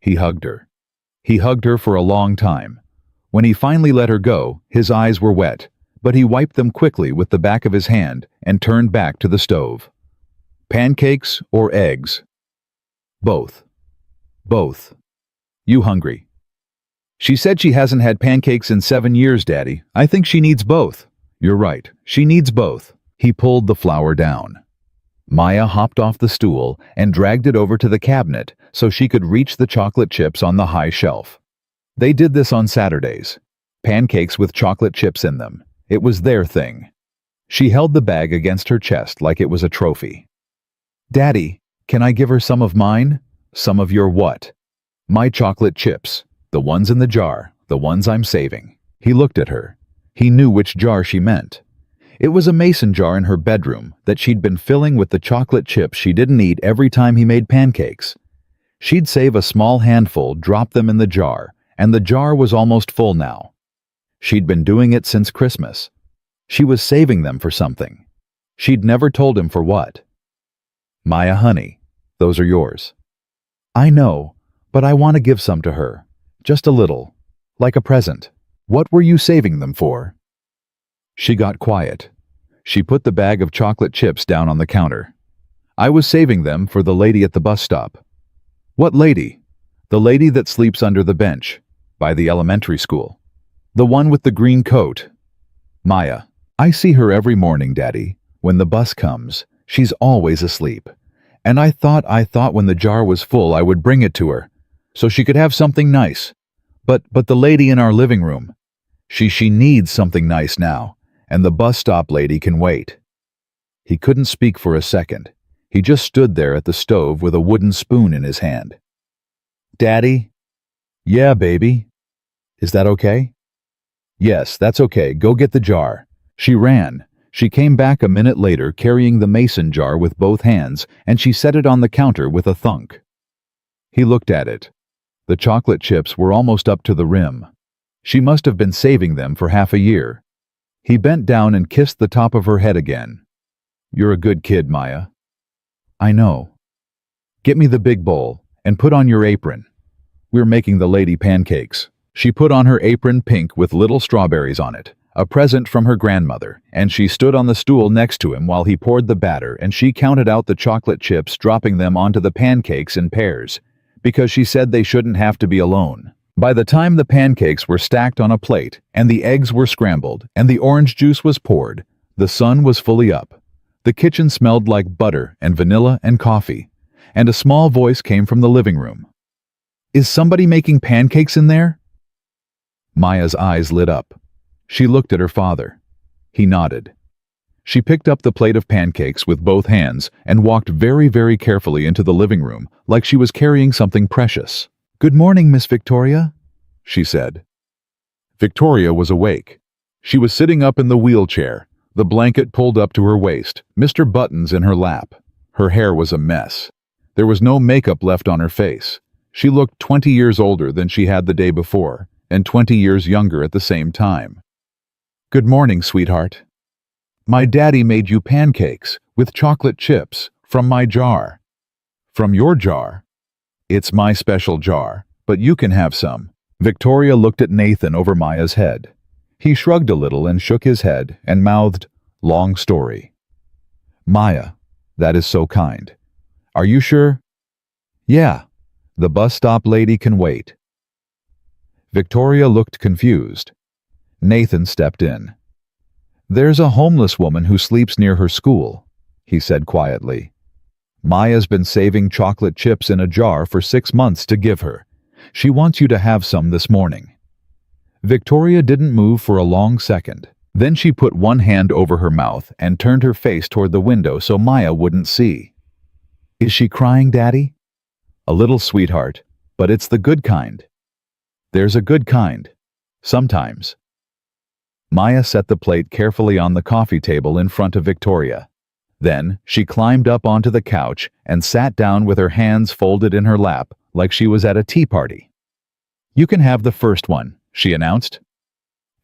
He hugged her. He hugged her for a long time. When he finally let her go, his eyes were wet, but he wiped them quickly with the back of his hand and turned back to the stove. Pancakes or eggs? Both. Both. You hungry? She said she hasn't had pancakes in 7 years, Daddy. I think she needs both. You're right. She needs both. He pulled the flour down. Maya hopped off the stool and dragged it over to the cabinet so she could reach the chocolate chips on the high shelf. They did this on Saturdays. Pancakes with chocolate chips in them. It was their thing. She held the bag against her chest like it was a trophy. Daddy, can I give her some of mine? Some of your what? My chocolate chips. The ones in the jar, the ones I'm saving. He looked at her. He knew which jar she meant. It was a mason jar in her bedroom that she'd been filling with the chocolate chips she didn't eat every time he made pancakes. She'd save a small handful, drop them in the jar, and the jar was almost full now. She'd been doing it since Christmas. She was saving them for something. She'd never told him for what. Maya, honey, those are yours. I know, but I want to give some to her. Just a little, like a present. What were you saving them for? She got quiet. She put the bag of chocolate chips down on the counter. I was saving them for the lady at the bus stop. What lady? The lady that sleeps under the bench, by the elementary school. The one with the green coat. Maya, I see her every morning, Daddy. When the bus comes, she's always asleep. And I thought when the jar was full I would bring it to her, so she could have something nice. But the lady in our living room, she needs something nice now, and the bus stop lady can wait. He couldn't speak for a second. He just stood there at the stove with a wooden spoon in his hand. Daddy? Yeah, baby. Is that okay? Yes, that's okay. Go get the jar. She ran. She came back a minute later carrying the mason jar with both hands, and she set it on the counter with a thunk. He looked at it. The chocolate chips were almost up to the rim. She must have been saving them for half a year. He bent down and kissed the top of her head again. You're a good kid, Maya. I know. Get me the big bowl, and put on your apron. We're making the lady pancakes. She put on her apron pink with little strawberries on it, a present from her grandmother, and she stood on the stool next to him while he poured the batter and she counted out the chocolate chips, dropping them onto the pancakes in pairs, because she said they shouldn't have to be alone. By the time the pancakes were stacked on a plate, and the eggs were scrambled, and the orange juice was poured, the sun was fully up. The kitchen smelled like butter and vanilla and coffee, and a small voice came from the living room. Is somebody making pancakes in there? Maya's eyes lit up. She looked at her father. He nodded. She picked up the plate of pancakes with both hands and walked very, very carefully into the living room, like she was carrying something precious. Good morning, Miss Victoria, she said. Victoria was awake. She was sitting up in the wheelchair, the blanket pulled up to her waist, Mr. Buttons in her lap. Her hair was a mess. There was no makeup left on her face. She looked 20 years older than she had the day before, and 20 years younger at the same time. Good morning, sweetheart. My daddy made you pancakes with chocolate chips from my jar. From your jar? It's my special jar, but you can have some. Victoria looked at Nathan over Maya's head. He shrugged a little and shook his head and mouthed, long story. Maya, that is so kind. Are you sure? Yeah, the bus stop lady can wait. Victoria looked confused. Nathan stepped in. There's a homeless woman who sleeps near her school, he said quietly. Maya's been saving chocolate chips in a jar for 6 months to give her. She wants you to have some this morning. Victoria didn't move for a long second. Then she put one hand over her mouth and turned her face toward the window so Maya wouldn't see. Is she crying, Daddy? A little, sweetheart, but it's the good kind. There's a good kind. Sometimes. Maya set the plate carefully on the coffee table in front of Victoria. Then she climbed up onto the couch and sat down with her hands folded in her lap like she was at a tea party. You can have the first one, she announced.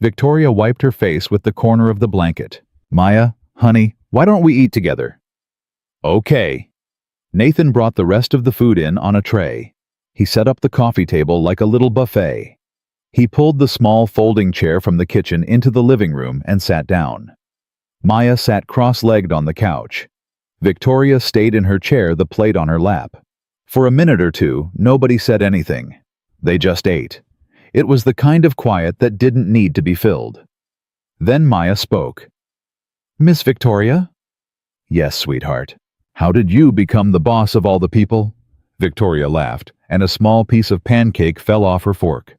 Victoria wiped her face with the corner of the blanket. Maya, honey, why don't we eat together? Okay. Nathan brought the rest of the food in on a tray. He set up the coffee table like a little buffet. He pulled the small folding chair from the kitchen into the living room and sat down. Maya sat cross-legged on the couch. Victoria stayed in her chair, the plate on her lap. For a minute or two, nobody said anything. They just ate. It was the kind of quiet that didn't need to be filled. Then Maya spoke. Miss Victoria? Yes, sweetheart. How did you become the boss of all the people? Victoria laughed, and a small piece of pancake fell off her fork.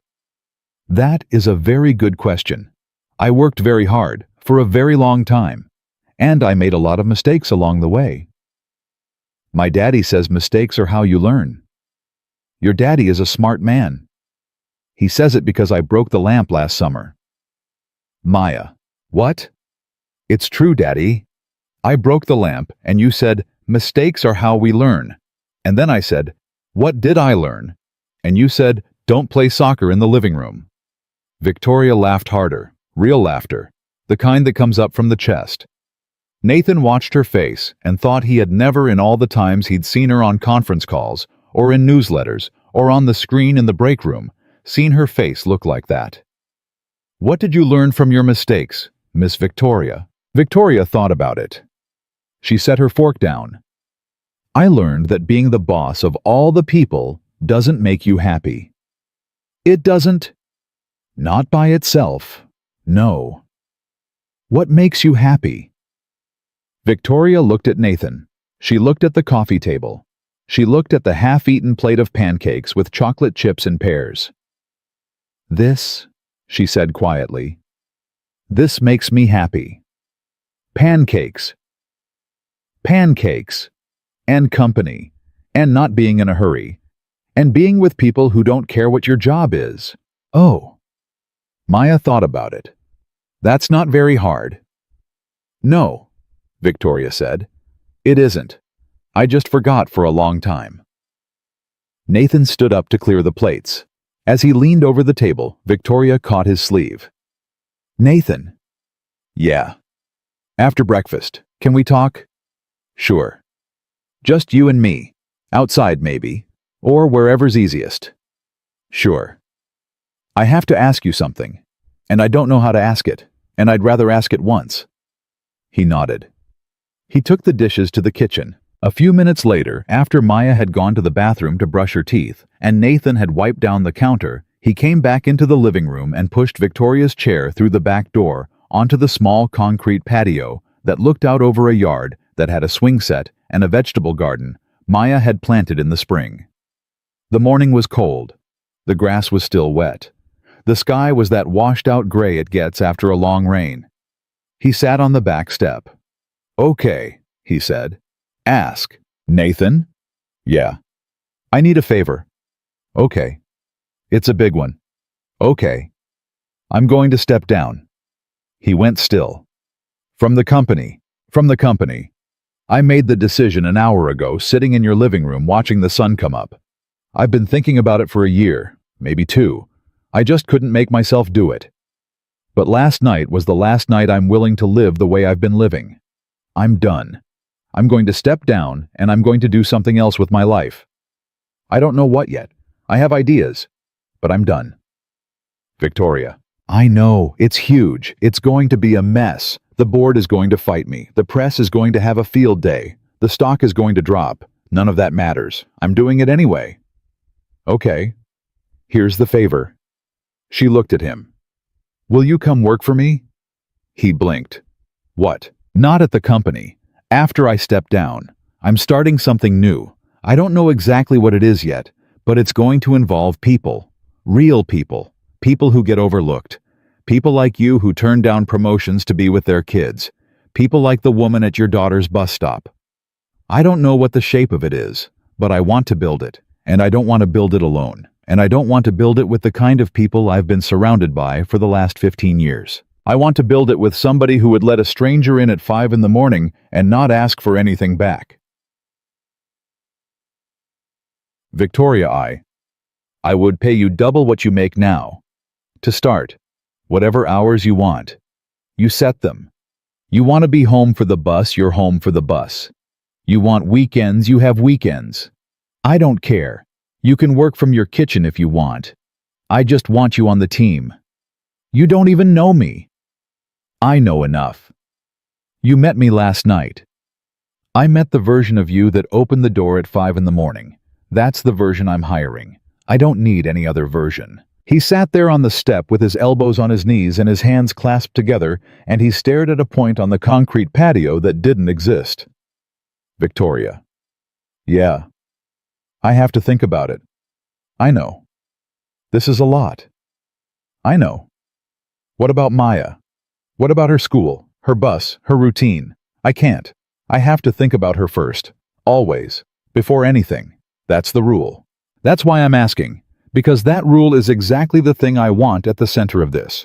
That is a very good question. I worked very hard, for a very long time, and I made a lot of mistakes along the way. My daddy says mistakes are how you learn. Your daddy is a smart man. He says it because I broke the lamp last summer. Maya. What? It's true, Daddy. I broke the lamp, and you said, mistakes are how we learn. And then I said, what did I learn? And you said, don't play soccer in the living room. Victoria laughed harder, real laughter, the kind that comes up from the chest. Nathan watched her face and thought he had never in all the times he'd seen her on conference calls, or in newsletters, or on the screen in the break room, seen her face look like that. What did you learn from your mistakes, Miss Victoria? Victoria thought about it. She set her fork down. I learned that being the boss of all the people doesn't make you happy. It doesn't. Not by itself. No. What makes you happy? Victoria looked at Nathan. She looked at the coffee table. She looked at the half-eaten plate of pancakes with chocolate chips and pears. This, she said quietly, this makes me happy. Pancakes. Pancakes. And company. And not being in a hurry. And being with people who don't care what your job is. Oh. Maya thought about it. That's not very hard. No, Victoria said. It isn't. I just forgot for a long time. Nathan stood up to clear the plates. As he leaned over the table, Victoria caught his sleeve. Nathan. Yeah. After breakfast, can we talk? Sure. Just you and me. Outside, maybe. Or wherever's easiest. Sure. I have to ask you something, and I don't know how to ask it, and I'd rather ask it once. He nodded. He took the dishes to the kitchen. A few minutes later, after Maya had gone to the bathroom to brush her teeth, and Nathan had wiped down the counter, he came back into the living room and pushed Victoria's chair through the back door onto the small concrete patio that looked out over a yard that had a swing set and a vegetable garden Maya had planted in the spring. The morning was cold. The grass was still wet. The sky was that washed-out gray it gets after a long rain. He sat on the back step. Okay, he said. Ask. Nathan? Yeah. I need a favor. Okay. It's a big one. Okay. I'm going to step down. He went still. From the company. I made the decision an hour ago, sitting in your living room watching the sun come up. I've been thinking about it for a year, maybe 2. I just couldn't make myself do it. But last night was the last night I'm willing to live the way I've been living. I'm done. I'm going to step down, and I'm going to do something else with my life. I don't know what yet. I have ideas, but I'm done. Victoria. I know, it's huge. It's going to be a mess. The board is going to fight me. The press is going to have a field day. The stock is going to drop. None of that matters. I'm doing it anyway. Okay. Here's the favor. She looked at him. Will you come work for me? He blinked. What? Not at the company. After I step down. I'm starting something new. I don't know exactly what it is yet, but it's going to involve people. Real people. People who get overlooked. People like you who turn down promotions to be with their kids. People like the woman at your daughter's bus stop. I don't know what the shape of it is, but I want to build it, and I don't want to build it alone. And I don't want to build it with the kind of people I've been surrounded by for the last 15 years. I want to build it with somebody who would let a stranger in at 5 in the morning and not ask for anything back. Victoria, I I would pay you double what you make now. To start, whatever hours you want. You set them. You want to be home for the bus, you're home for the bus. You want weekends, you have weekends. I don't care. You can work from your kitchen if you want. I just want you on the team. You don't even know me. I know enough. You met me last night. I met the version of you that opened the door at 5 in the morning. That's the version I'm hiring. I don't need any other version. He sat there on the step with his elbows on his knees and his hands clasped together, and he stared at a point on the concrete patio that didn't exist. Victoria. Yeah. I have to think about it. I know. This is a lot. I know. What about Maya? What about her school, her bus, her routine? I can't. I have to think about her first. Always. Before anything. That's the rule. That's why I'm asking. Because that rule is exactly the thing I want at the center of this.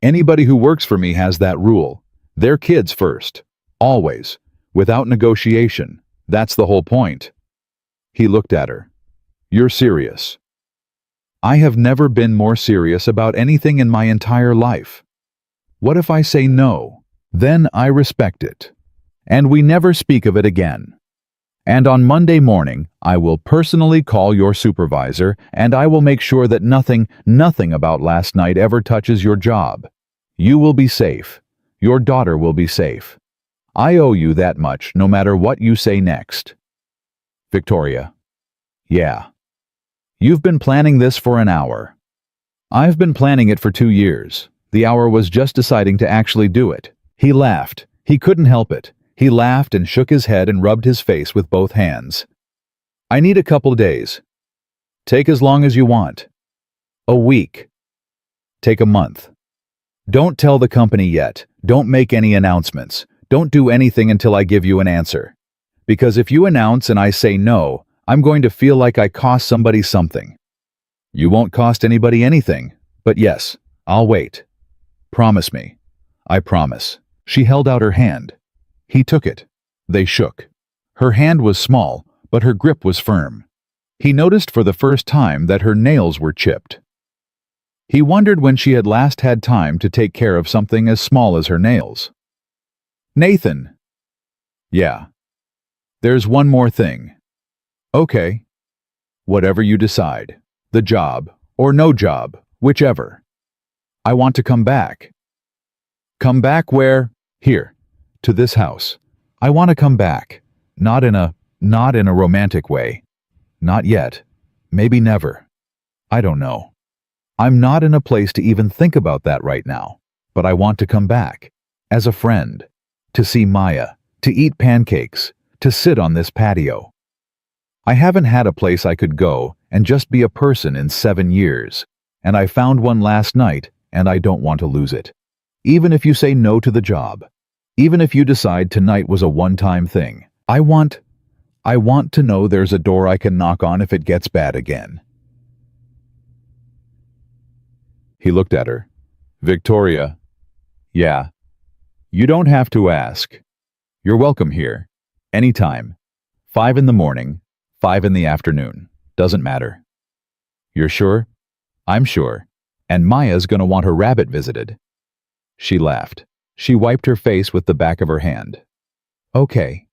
Anybody who works for me has that rule. Their kids first. Always. Without negotiation. That's the whole point. He looked at her. You're serious. I have never been more serious about anything in my entire life. What if I say no? Then I respect it. And we never speak of it again. And on Monday morning, I will personally call your supervisor, and I will make sure that nothing about last night ever touches your job. You will be safe. Your daughter will be safe. I owe you that much, no matter what you say next. Victoria. Yeah. You've been planning this for an hour. I've been planning it for 2 years. The hour was just deciding to actually do it. He laughed. He couldn't help it. He laughed and shook his head and rubbed his face with both hands. I need a couple days. Take as long as you want. A week. Take a month. Don't tell the company yet. Don't make any announcements. Don't do anything until I give you an answer. Because if you announce and I say no, I'm going to feel like I cost somebody something. You won't cost anybody anything, but yes, I'll wait. Promise me. I promise. She held out her hand. He took it. They shook. Her hand was small, but her grip was firm. He noticed for the first time that her nails were chipped. He wondered when she had last had time to take care of something as small as her nails. Nathan. Yeah. There's one more thing. Okay. Whatever you decide. The job, or no job, whichever. I want to come back. Come back where? Here. To this house. I want to come back. Not in a romantic way. Not yet. Maybe never. I don't know. I'm not in a place to even think about that right now. But I want to come back. As a friend. To see Maya. To eat pancakes. To sit on this patio. I haven't had a place I could go and just be a person in 7 years. And I found one last night, and I don't want to lose it. Even if you say no to the job. Even if you decide tonight was a one-time thing. I want to know there's a door I can knock on if it gets bad again. He looked at her. Victoria. Yeah. You don't have to ask. You're welcome here. Anytime. 5 in the morning, 5 in the afternoon. Doesn't matter. You're sure? I'm sure. And Maya's gonna want her rabbit visited. She laughed. She wiped her face with the back of her hand. Okay.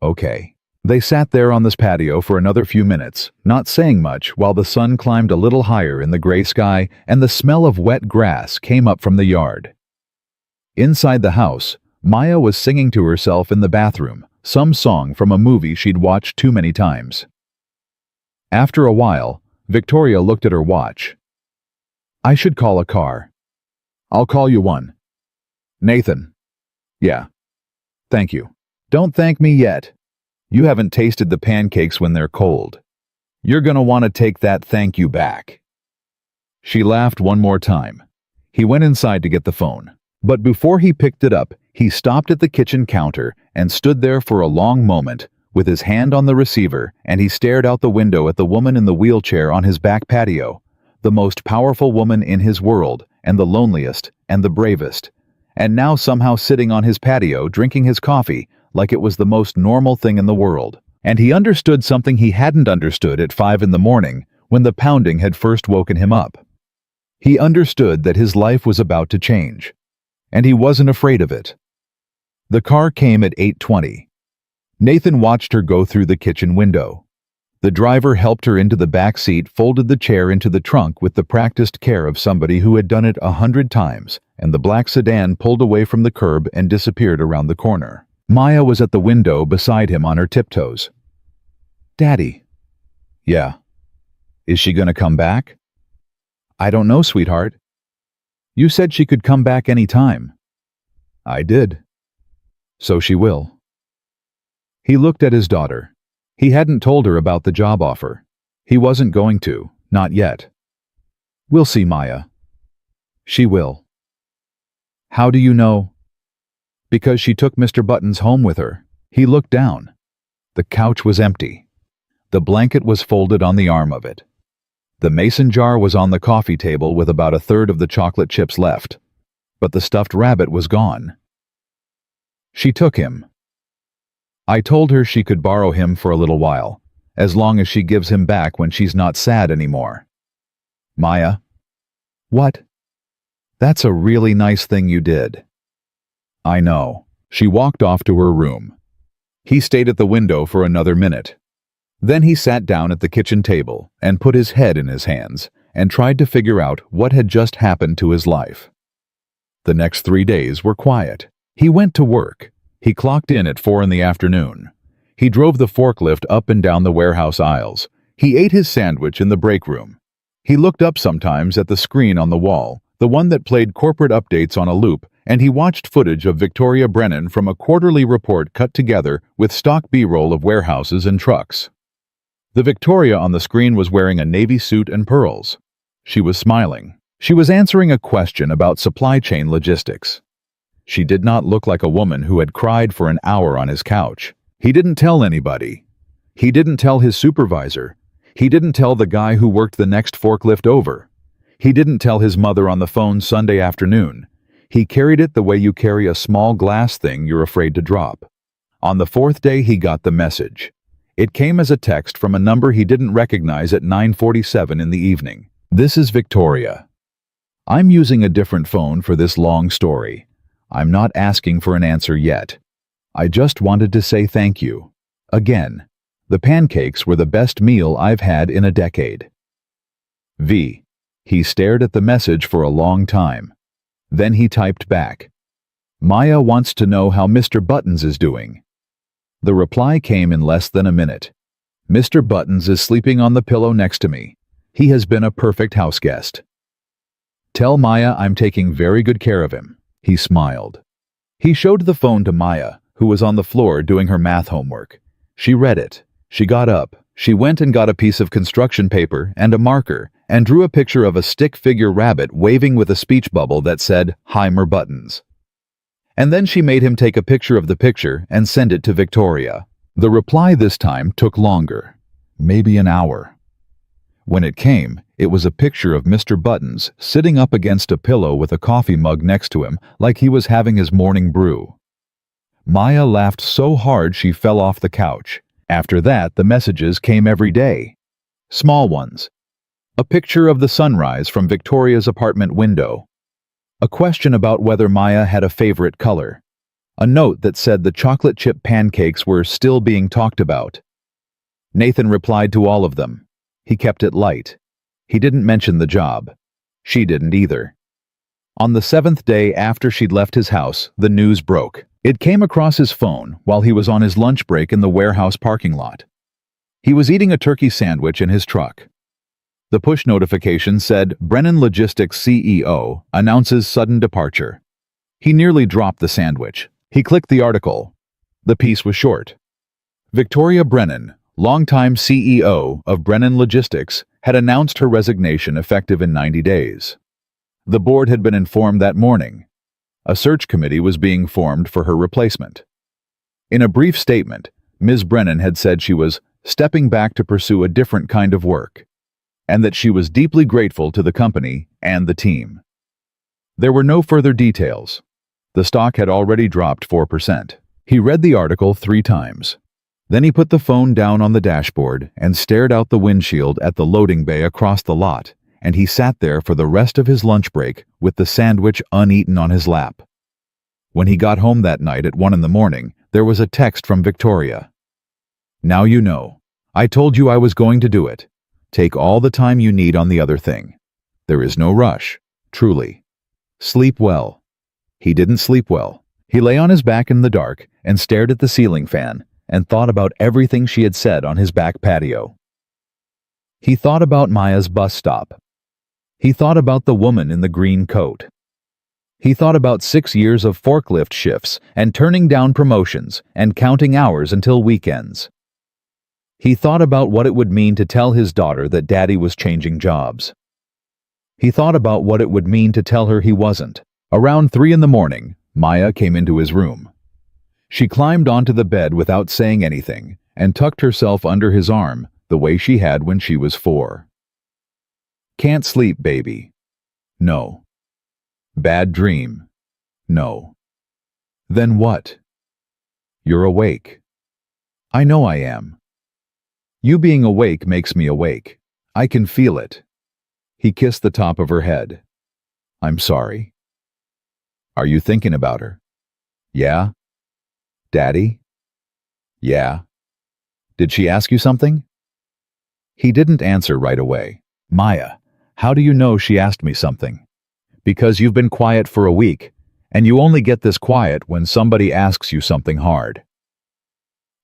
Okay. They sat there on this patio for another few minutes, not saying much, while the sun climbed a little higher in the gray sky and the smell of wet grass came up from the yard. Inside the house, Maya was singing to herself in the bathroom, some song from a movie she'd watched too many times. After a while, Victoria looked at her watch. I should call a car. I'll call you one. Nathan. Yeah. Thank you. Don't thank me yet. You haven't tasted the pancakes when they're cold. You're gonna want to take that thank you back. She laughed one more time. He went inside to get the phone. But before he picked it up, he stopped at the kitchen counter and stood there for a long moment, with his hand on the receiver, and he stared out the window at the woman in the wheelchair on his back patio, the most powerful woman in his world, and the loneliest, and the bravest, and now somehow sitting on his patio drinking his coffee like it was the most normal thing in the world. And he understood something he hadn't understood at 5 in the morning when the pounding had first woken him up. He understood that his life was about to change, and he wasn't afraid of it. The car came at 8:20. Nathan watched her go through the kitchen window. The driver helped her into the back seat, folded the chair into the trunk with the practiced care of somebody who had done it 100 times, and the black sedan pulled away from the curb and disappeared around the corner. Maya was at the window beside him on her tiptoes. "Daddy." "Yeah." "Is she gonna come back?" "I don't know, sweetheart." "You said she could come back any time." "I did." "So she will." He looked at his daughter. He hadn't told her about the job offer. He wasn't going to, not yet. "We'll see, Maya." "She will." "How do you know?" "Because she took Mr. Buttons home with her." He looked down. The couch was empty. The blanket was folded on the arm of it. The mason jar was on the coffee table with about a third of the chocolate chips left, but the stuffed rabbit was gone. She took him. "I told her she could borrow him for a little while, as long as she gives him back when she's not sad anymore." "Maya." "What?" "That's a really nice thing you did." "I know." She walked off to her room. He stayed at the window for another minute. Then he sat down at the kitchen table and put his head in his hands and tried to figure out what had just happened to his life. The next 3 days were quiet. He went to work. He clocked in at 4 in the afternoon. He drove the forklift up and down the warehouse aisles. He ate his sandwich in the break room. He looked up sometimes at the screen on the wall, the one that played corporate updates on a loop, and he watched footage of Victoria Brennan from a quarterly report cut together with stock B-roll of warehouses and trucks. The Victoria on the screen was wearing a navy suit and pearls. She was smiling. She was answering a question about supply chain logistics. She did not look like a woman who had cried for an hour on his couch. He didn't tell anybody. He didn't tell his supervisor. He didn't tell the guy who worked the next forklift over. He didn't tell his mother on the phone Sunday afternoon. He carried it the way you carry a small glass thing you're afraid to drop. On the 4th day, he got the message. It came as a text from a number he didn't recognize at 9:47 in the evening. "This is Victoria. I'm using a different phone for this long story. I'm not asking for an answer yet. I just wanted to say thank you. Again. The pancakes were the best meal I've had in a decade. V." He stared at the message for a long time. Then he typed back, "Maya wants to know how Mr. Buttons is doing." The reply came in less than a minute. "Mr. Buttons is sleeping on the pillow next to me. He has been a perfect house guest. Tell Maya I'm taking very good care of him." He smiled. He showed the phone to Maya, who was on the floor doing her math homework. She read it. She got up. She went and got a piece of construction paper and a marker and drew a picture of a stick figure rabbit waving with a speech bubble that said, "Heimer Buttons." And then she made him take a picture of the picture and send it to Victoria. The reply this time took longer, maybe an hour. When it came, it was a picture of Mr. Buttons sitting up against a pillow with a coffee mug next to him like he was having his morning brew. Maya laughed so hard she fell off the couch. After that, the messages came every day. Small ones. A picture of the sunrise from Victoria's apartment window. A question about whether Maya had a favorite color. A note that said the chocolate chip pancakes were still being talked about. Nathan replied to all of them. He kept it light. He didn't mention the job. She didn't either. On the 7th day after she'd left his house, the news broke. It came across his phone while he was on his lunch break in the warehouse parking lot. He was eating a turkey sandwich in his truck. The push notification said, "Brennan Logistics CEO announces sudden departure." He nearly dropped the sandwich. He clicked the article. The piece was short. Victoria Brennan, longtime CEO of Brennan Logistics, had announced her resignation effective in 90 days. The board had been informed that morning. A search committee was being formed for her replacement. In a brief statement, Ms. Brennan had said she was stepping back to pursue a different kind of work, and that she was deeply grateful to the company and the team. There were no further details. The stock had already dropped 4%. He read the article 3 times. Then he put the phone down on the dashboard and stared out the windshield at the loading bay across the lot, and he sat there for the rest of his lunch break with the sandwich uneaten on his lap. When he got home that night at 1 in the morning, there was a text from Victoria. "Now you know. I told you I was going to do it. Take all the time you need on the other thing. There is no rush, truly. Sleep well." He didn't sleep well. He lay on his back in the dark and stared at the ceiling fan and thought about everything she had said on his back patio. He thought about Maya's bus stop. He thought about the woman in the green coat. He thought about 6 years of forklift shifts and turning down promotions and counting hours until weekends. He thought about what it would mean to tell his daughter that Daddy was changing jobs. He thought about what it would mean to tell her he wasn't. Around 3 in the morning, Maya came into his room. She climbed onto the bed without saying anything and tucked herself under his arm the way she had when she was 4. "Can't sleep, baby." "No." "Bad dream." "No." "Then what?" "You're awake." "I know I am. You being awake makes me awake. I can feel it." He kissed the top of her head. "I'm sorry." "Are you thinking about her?" "Yeah." "Daddy?" "Yeah." "Did she ask you something?" He didn't answer right away. "Maya, how do you know she asked me something?" "Because you've been quiet for a week, and you only get this quiet when somebody asks you something hard.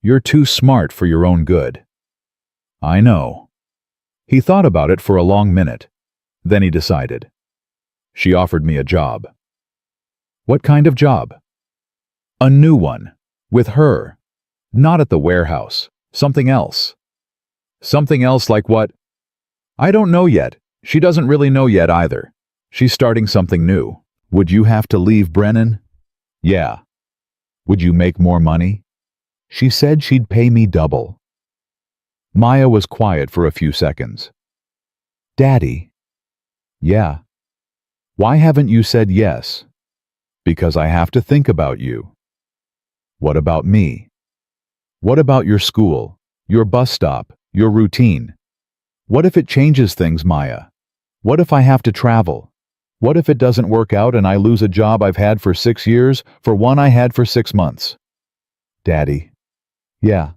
You're too smart for your own good." "I know." He thought about it for a long minute. Then he decided. "She offered me a job." "What kind of job?" "A new one. With her. Not at the warehouse. Something else." "Something else like what?" "I don't know yet. She doesn't really know yet either. She's starting something new." "Would you have to leave Brennan?" "Yeah." "Would you make more money?" "She said she'd pay me double." Maya was quiet for a few seconds. "Daddy?" "Yeah." "Why haven't you said yes?" "Because I have to think about you." "What about me?" "What about your school, your bus stop, your routine? What if it changes things, Maya? What if I have to travel? What if it doesn't work out and I lose a job I've had for 6 years for one I had for 6 months?" "Daddy?" "Yeah."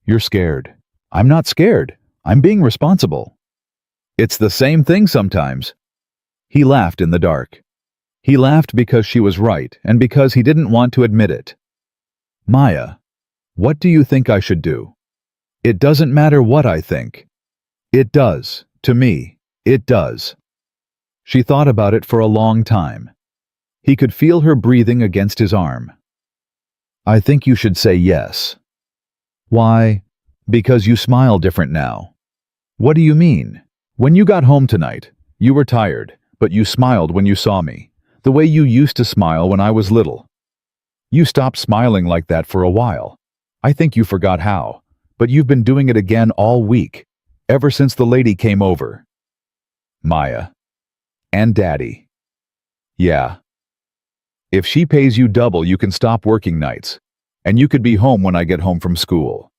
"You're scared." "I'm not scared. I'm being responsible." "It's the same thing sometimes." He laughed in the dark. He laughed because she was right and because he didn't want to admit it. "Maya, what do you think I should do?" "It doesn't matter what I think." "It does. To me, it does." She thought about it for a long time. He could feel her breathing against his arm. "I think you should say yes." "Why?" "Because you smile different now." "What do you mean?" "When you got home tonight, you were tired, but you smiled when you saw me, the way you used to smile when I was little. You stopped smiling like that for a while. I think you forgot how, but you've been doing it again all week, ever since the lady came over." "Maya." "And Daddy." "Yeah." "If she pays you double, you can stop working nights, and you could be home when I get home from school.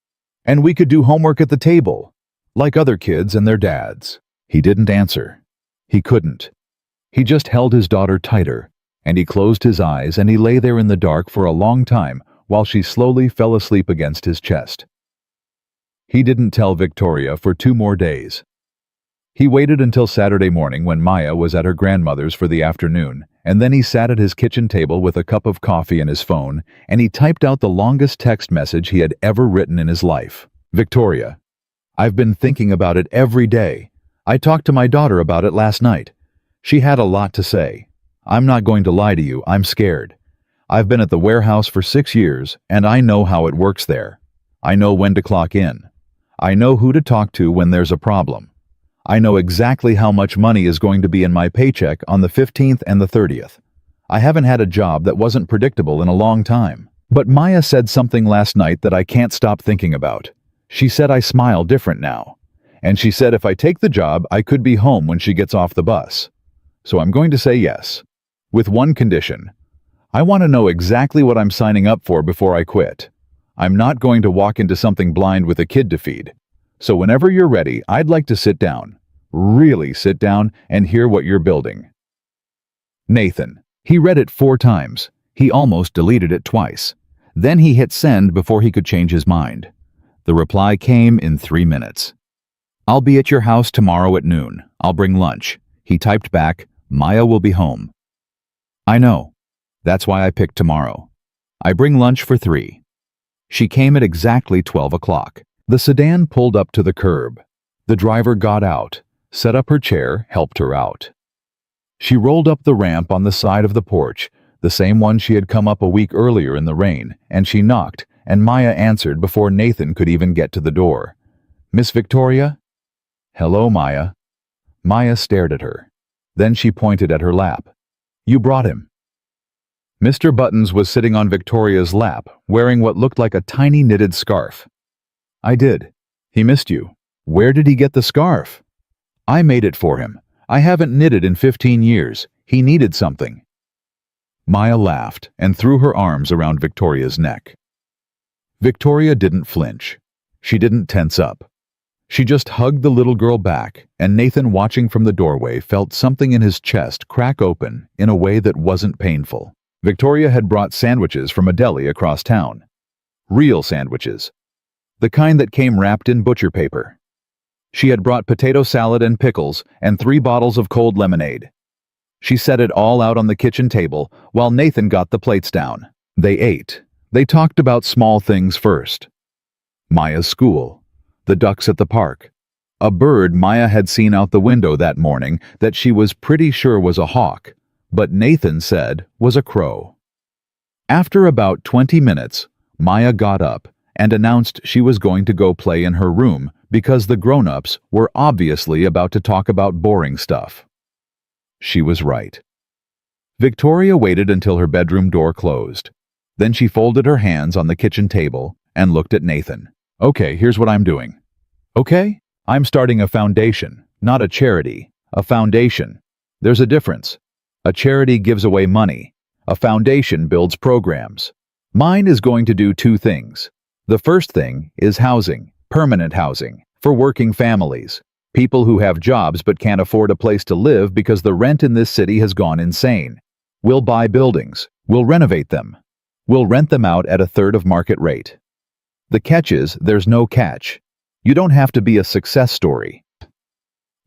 And we could do homework at the table, like other kids and their dads." He didn't answer. He couldn't. He just held his daughter tighter, and he closed his eyes and he lay there in the dark for a long time while she slowly fell asleep against his chest. He didn't tell Victoria for 2 more days. He waited until Saturday morning when Maya was at her grandmother's for the afternoon, and then he sat at his kitchen table with a cup of coffee and his phone, and he typed out the longest text message he had ever written in his life. "Victoria, I've been thinking about it every day. I talked to my daughter about it last night. She had a lot to say. I'm not going to lie to you, I'm scared. I've been at the warehouse for 6 years, and I know how it works there. I know when to clock in. I know who to talk to when there's a problem. I know exactly how much money is going to be in my paycheck on the 15th and the 30th. I haven't had a job that wasn't predictable in a long time. But Maya said something last night that I can't stop thinking about. She said I smile different now. And she said if I take the job, I could be home when she gets off the bus. So I'm going to say yes. With one condition. I want to know exactly what I'm signing up for before I quit. I'm not going to walk into something blind with a kid to feed. So whenever you're ready, I'd like to sit down. Really sit down and hear what you're building. Nathan. He read it 4 times. He almost deleted it twice. Then he hit send before he could change his mind. The reply came in 3 minutes. I'll be at your house tomorrow at noon. I'll bring lunch. He typed back, Maya will be home. I know. That's why I picked tomorrow. I bring lunch for 3. She came at exactly 12 o'clock. The sedan pulled up to the curb. The driver got out, set up her chair, helped her out. She rolled up the ramp on the side of the porch, the same one she had come up a week earlier in the rain, and she knocked, and Maya answered before Nathan could even get to the door. Miss Victoria? Hello, Maya. Maya stared at her. Then she pointed at her lap. You brought him. Mr. Buttons was sitting on Victoria's lap, wearing what looked like a tiny knitted scarf. I did. He missed you. Where did he get the scarf? I made it for him. I haven't knitted in 15 years. He needed something. Maya laughed and threw her arms around Victoria's neck. Victoria didn't flinch. She didn't tense up. She just hugged the little girl back, and Nathan, watching from the doorway, felt something in his chest crack open in a way that wasn't painful. Victoria had brought sandwiches from a deli across town. Real sandwiches. The kind that came wrapped in butcher paper. She had brought potato salad and pickles and 3 bottles of cold lemonade. She set it all out on the kitchen table while Nathan got the plates down. They ate. They talked about small things first. Maya's school. The ducks at the park. A bird Maya had seen out the window that morning that she was pretty sure was a hawk, but Nathan said was a crow. After about 20 minutes, Maya got up and announced she was going to go play in her room because the grown-ups were obviously about to talk about boring stuff. She was right. Victoria waited until her bedroom door closed. Then she folded her hands on the kitchen table and looked at Nathan. Okay, here's what I'm doing. Okay? I'm starting a foundation, not a charity. A foundation. There's a difference. A charity gives away money. A foundation builds programs. Mine is going to do 2 things. The first thing is housing, permanent housing, for working families. People who have jobs but can't afford a place to live because the rent in this city has gone insane. We'll buy buildings. We'll renovate them. We'll rent them out at 1/3 of market rate. The catch is, there's no catch. You don't have to be a success story.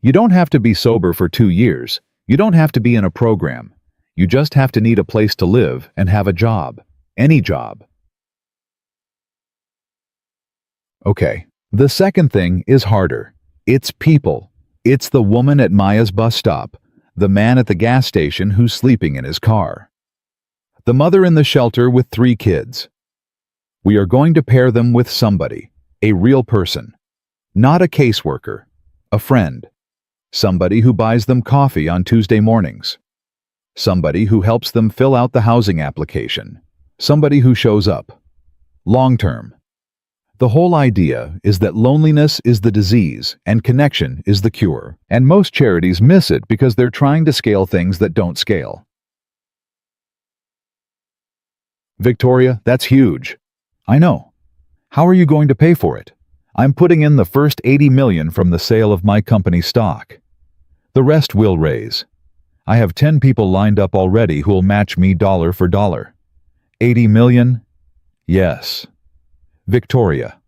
You don't have to be sober for 2 years. You don't have to be in a program. You just have to need a place to live and have a job. Any job. Okay. The second thing is harder. It's people. It's the woman at Maya's bus stop, the man at the gas station who's sleeping in his car, the mother in the shelter with 3 kids. We are going to pair them with somebody, a real person, not a caseworker, a friend, somebody who buys them coffee on Tuesday mornings, somebody who helps them fill out the housing application, somebody who shows up. Long term. The whole idea is that loneliness is the disease and connection is the cure, and most charities miss it because they're trying to scale things that don't scale. Victoria, that's huge. I know. How are you going to pay for it? I'm putting in the first $80 million from the sale of my company stock. The rest we'll raise. I have 10 people lined up already who'll match me dollar for dollar. $80 million? Yes. Victoria.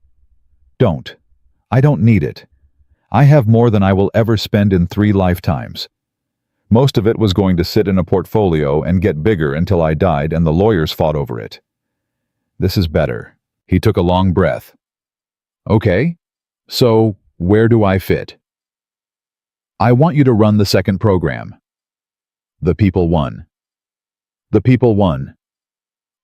Don't. I don't need it. I have more than I will ever spend in 3 lifetimes. Most of it was going to sit in a portfolio and get bigger until I died and the lawyers fought over it. This is better. He took a long breath. Okay. So, where do I fit? I want you to run the second program. The people won. The people won.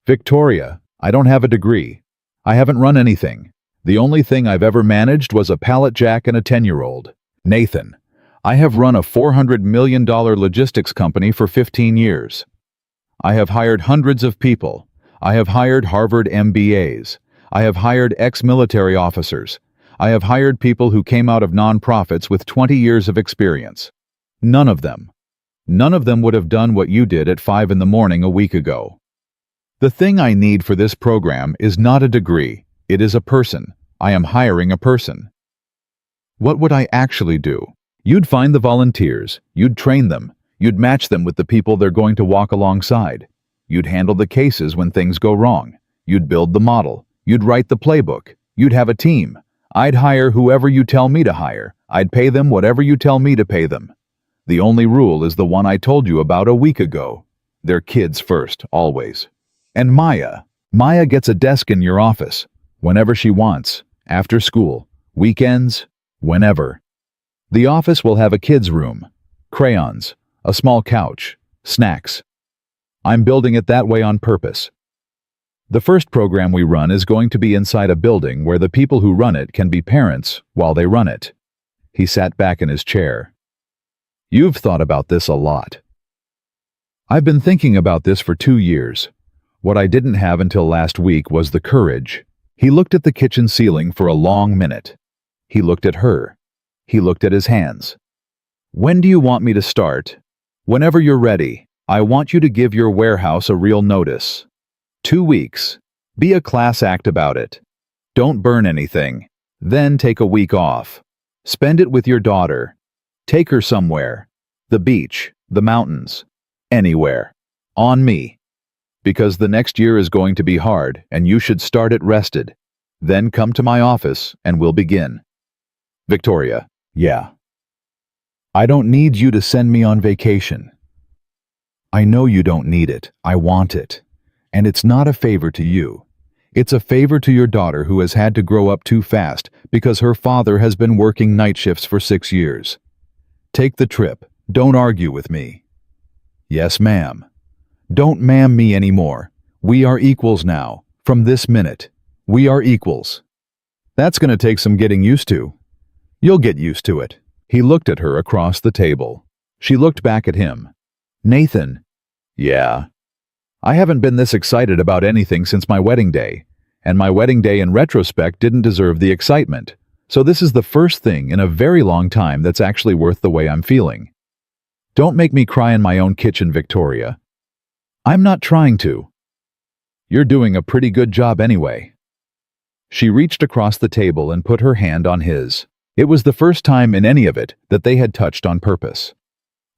Victoria, I don't have a degree. I haven't run anything. The only thing I've ever managed was a pallet jack and a 10-year-old. Nathan, I have run a $400 million logistics company for 15 years. I have hired hundreds of people. I have hired Harvard MBAs. I have hired ex-military officers. I have hired people who came out of nonprofits with 20 years of experience. None of them would have done what you did at 5 in the morning a week ago. The thing I need for this program is not a degree. It is a person. I am hiring a person. What would I actually do? You'd find the volunteers. You'd train them. You'd match them with the people they're going to walk alongside. You'd handle the cases when things go wrong. You'd build the model. You'd write the playbook. You'd have a team. I'd hire whoever you tell me to hire. I'd pay them whatever you tell me to pay them. The only rule is the one I told you about a week ago. They're kids first, always. And Maya gets a desk in your office, whenever she wants, after school, weekends, whenever. The office will have a kid's room, crayons, a small couch, snacks. I'm building it that way on purpose. The first program we run is going to be inside a building where the people who run it can be parents while they run it. He sat back in his chair. You've thought about this a lot. I've been thinking about this for 2 years. What I didn't have until last week was the courage. He looked at the kitchen ceiling for a long minute. He looked at her. He looked at his hands. When do you want me to start? Whenever you're ready. I want you to give your warehouse a real notice. 2 weeks. Be a class act about it. Don't burn anything. Then take a week off. Spend it with your daughter. Take her somewhere. The beach, the mountains, anywhere. On me. Because the next year is going to be hard and you should start it rested. Then come to my office and we'll begin. Victoria, yeah. I don't need you to send me on vacation. I know you don't need it. I want it. And it's not a favor to you. It's a favor to your daughter who has had to grow up too fast because her father has been working night shifts for 6 years. Take the trip. Don't argue with me. Yes, ma'am. Don't ma'am me anymore. We are equals now. From this minute. We are equals. That's going to take some getting used to. You'll get used to it. He looked at her across the table. She looked back at him. Nathan. Yeah. I haven't been this excited about anything since my wedding day, and my wedding day in retrospect didn't deserve the excitement, so this is the first thing in a very long time that's actually worth the way I'm feeling. Don't make me cry in my own kitchen, Victoria. I'm not trying to. You're doing a pretty good job anyway. She reached across the table and put her hand on his. It was the first time in any of it that they had touched on purpose.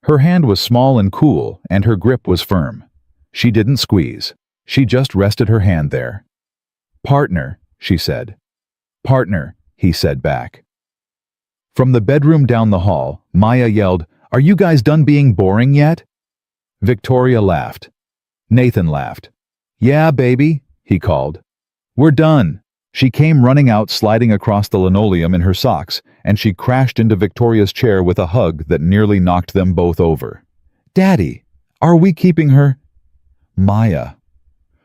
Her hand was small and cool, and her grip was firm. She didn't squeeze. She just rested her hand there. Partner, she said. Partner, he said back. From the bedroom down the hall, Maya yelled, Are you guys done being boring yet? Victoria laughed. Nathan laughed. Yeah, baby, he called. We're done. She came running out, sliding across the linoleum in her socks, and she crashed into Victoria's chair with a hug that nearly knocked them both over. Daddy, are we keeping her? Maya.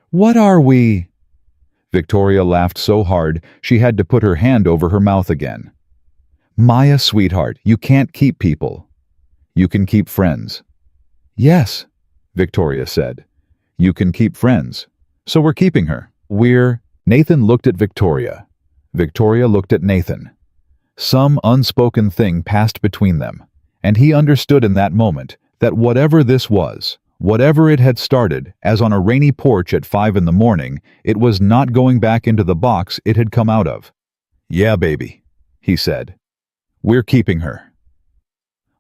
What are we? Victoria laughed so hard she had to put her hand over her mouth again. Maya, sweetheart, you can't keep people. You can keep friends. Yes, Victoria said. You can keep friends. So we're keeping her. Nathan looked at Victoria. Victoria looked at Nathan. Some unspoken thing passed between them, and he understood in that moment that whatever this was, whatever it had started, as on a rainy porch at 5 in the morning, it was not going back into the box it had come out of. Yeah, baby, he said. We're keeping her.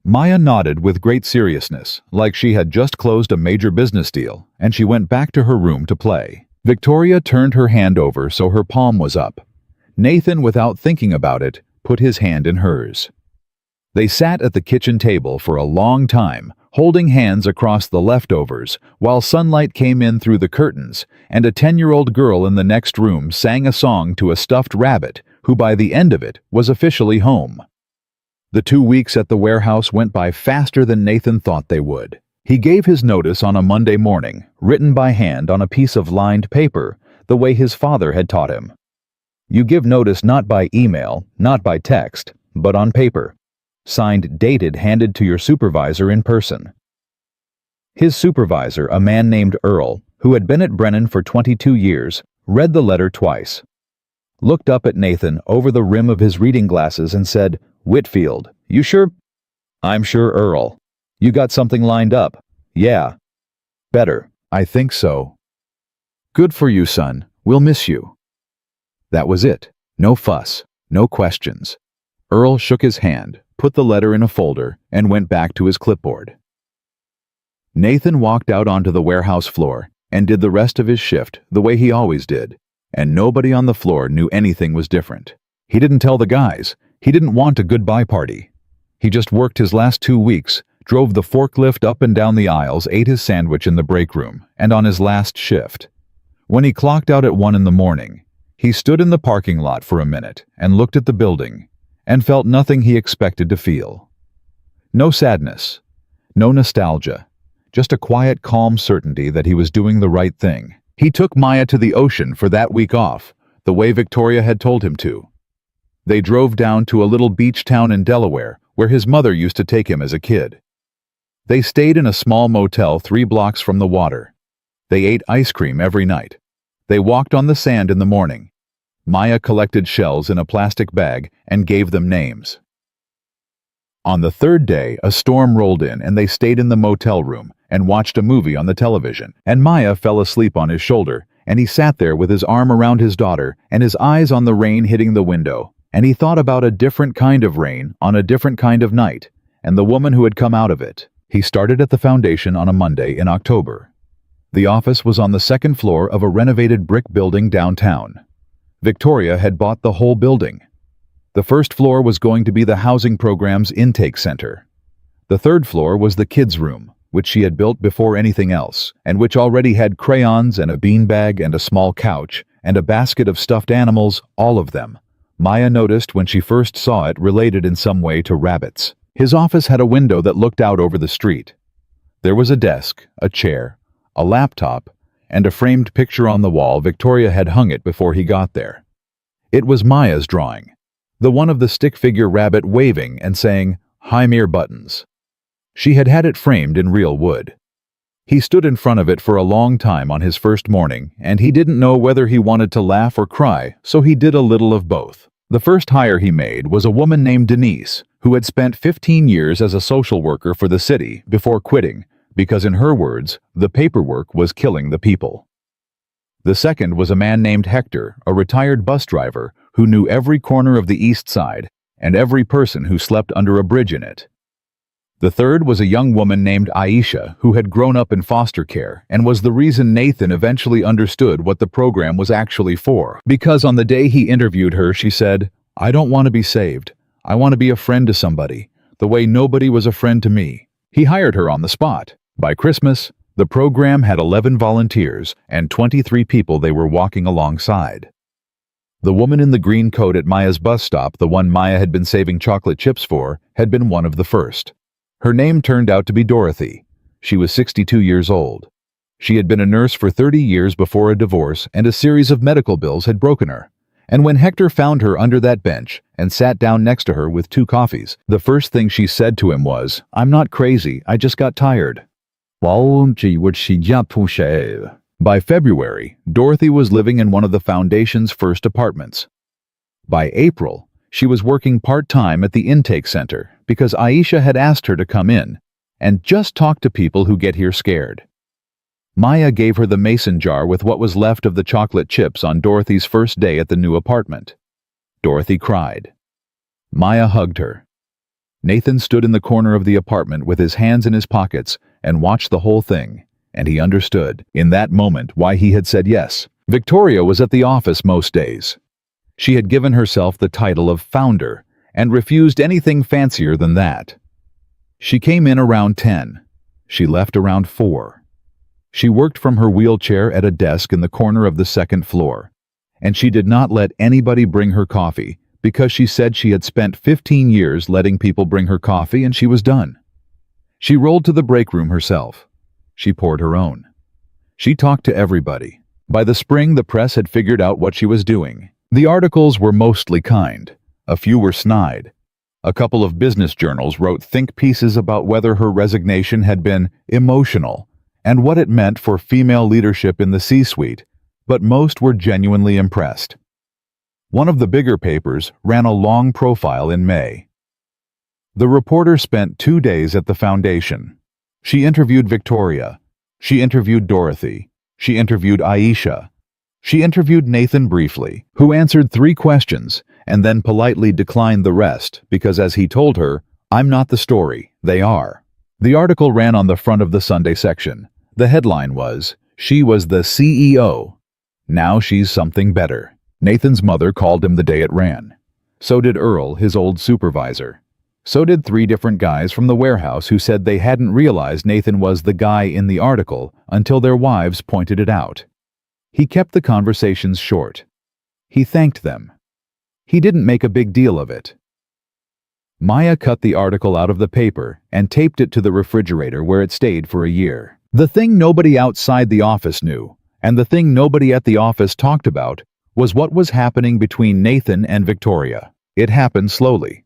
Maya nodded with great seriousness, like she had just closed a major business deal, and she went back to her room to play. Victoria turned her hand over so her palm was up. Nathan, without thinking about it, put his hand in hers. They sat at the kitchen table for a long time, holding hands across the leftovers, while sunlight came in through the curtains, and a 10-year-old girl in the next room sang a song to a stuffed rabbit, who by the end of it was officially home. The 2 weeks at the warehouse went by faster than Nathan thought they would. He gave his notice on a Monday morning, written by hand on a piece of lined paper, the way his father had taught him. You give notice not by email, not by text, but on paper. Signed, dated, handed to your supervisor in person. His supervisor, a man named Earl, who had been at Brennan for 22 years, read the letter twice. Looked up at Nathan over the rim of his reading glasses and said, Whitfield, you sure? I'm sure, Earl. You got something lined up? Yeah. Better. I think so. Good for you, son. We'll miss you. That was it. No fuss, no questions. Earl shook his hand, put the letter in a folder, and went back to his clipboard. Nathan walked out onto the warehouse floor and did the rest of his shift the way he always did, and nobody on the floor knew anything was different. He didn't tell the guys. He didn't want a goodbye party. He just worked his last 2 weeks, drove the forklift up and down the aisles, ate his sandwich in the break room, and on his last shift. When he clocked out at 1 in the morning, he stood in the parking lot for a minute and looked at the building and felt nothing he expected to feel. No sadness, no nostalgia, just a quiet, calm certainty that he was doing the right thing. He took Maya to the ocean for that week off, the way Victoria had told him to. They drove down to a little beach town in Delaware where his mother used to take him as a kid. They stayed in a small motel 3 blocks from the water. They ate ice cream every night. They walked on the sand in the morning. Maya collected shells in a plastic bag and gave them names. On the 3rd day, a storm rolled in and they stayed in the motel room and watched a movie on the television, and Maya fell asleep on his shoulder, and he sat there with his arm around his daughter and his eyes on the rain hitting the window, and he thought about a different kind of rain on a different kind of night, and the woman who had come out of it. He started at the foundation on a Monday in October. The office was on the 2nd floor of a renovated brick building downtown. Victoria had bought the whole building. The 1st floor was going to be the housing program's intake center. The 3rd floor was the kids' room, which she had built before anything else, and which already had crayons and a beanbag and a small couch and a basket of stuffed animals, all of them. Maya noticed when she first saw it related in some way to rabbits. His office had a window that looked out over the street. There was a desk, a chair, a laptop, and a framed picture on the wall. Victoria had hung it before he got there. It was Maya's drawing, the one of the stick figure rabbit waving and saying, "Hymir Buttons." She had had it framed in real wood. He stood in front of it for a long time on his first morning, and he didn't know whether he wanted to laugh or cry, so he did a little of both. The first hire he made was a woman named Denise, who had spent 15 years as a social worker for the city before quitting, because in her words, the paperwork was killing the people. The second was a man named Hector, a retired bus driver who knew every corner of the East Side and every person who slept under a bridge in it. The third was a young woman named Aisha, who had grown up in foster care and was the reason Nathan eventually understood what the program was actually for. Because on the day he interviewed her, she said, "I don't want to be saved. I want to be a friend to somebody, the way nobody was a friend to me." He hired her on the spot. By Christmas, the program had 11 volunteers and 23 people they were walking alongside. The woman in the green coat at Maya's bus stop, the one Maya had been saving chocolate chips for, had been one of the first. Her name turned out to be Dorothy. She was 62 years old. She had been a nurse for 30 years before a divorce, and a series of medical bills had broken her. And when Hector found her under that bench and sat down next to her with 2 coffees, the first thing she said to him was, "I'm not crazy, I just got tired." By February, Dorothy was living in one of the foundation's first apartments. By April, she was working part-time at the intake center because Aisha had asked her to come in and just talk to people who get here scared. Maya gave her the mason jar with what was left of the chocolate chips on Dorothy's first day at the new apartment. Dorothy cried. Maya hugged her. Nathan stood in the corner of the apartment with his hands in his pockets and watched the whole thing, and he understood, in that moment, why he had said yes. Victoria was at the office most days. She had given herself the title of founder and refused anything fancier than that. She came in around 10. She left around 4. She worked from her wheelchair at a desk in the corner of the 2nd floor, and she did not let anybody bring her coffee because she said she had spent 15 years letting people bring her coffee and she was done. She rolled to the break room herself. She poured her own. She talked to everybody. By the spring, the press had figured out what she was doing. The articles were mostly kind. A few were snide. A couple of business journals wrote think pieces about whether her resignation had been emotional and what it meant for female leadership in the C-suite, but most were genuinely impressed. One of the bigger papers ran a long profile in May. The reporter spent 2 days at the foundation. She interviewed Victoria. She interviewed Dorothy. She interviewed Aisha. She interviewed Nathan briefly, who answered 3 questions and then politely declined the rest because, as he told her, "I'm not the story, they are." The article ran on the front of the Sunday section. The headline was, "She was the CEO. Now she's something better." Nathan's mother called him the day it ran. So did Earl, his old supervisor. So did 3 different guys from the warehouse who said they hadn't realized Nathan was the guy in the article until their wives pointed it out. He kept the conversations short. He thanked them. He didn't make a big deal of it. Maya cut the article out of the paper and taped it to the refrigerator where it stayed for a year. The thing nobody outside the office knew, and the thing nobody at the office talked about, was what was happening between Nathan and Victoria. It happened slowly.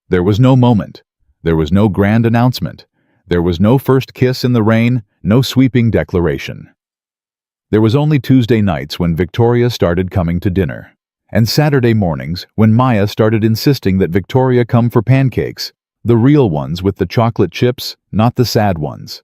There was no moment. There was no grand announcement. There was no first kiss in the rain, no sweeping declaration. There was only Tuesday nights when Victoria started coming to dinner, and Saturday mornings when Maya started insisting that Victoria come for pancakes, the real ones with the chocolate chips, not the sad ones.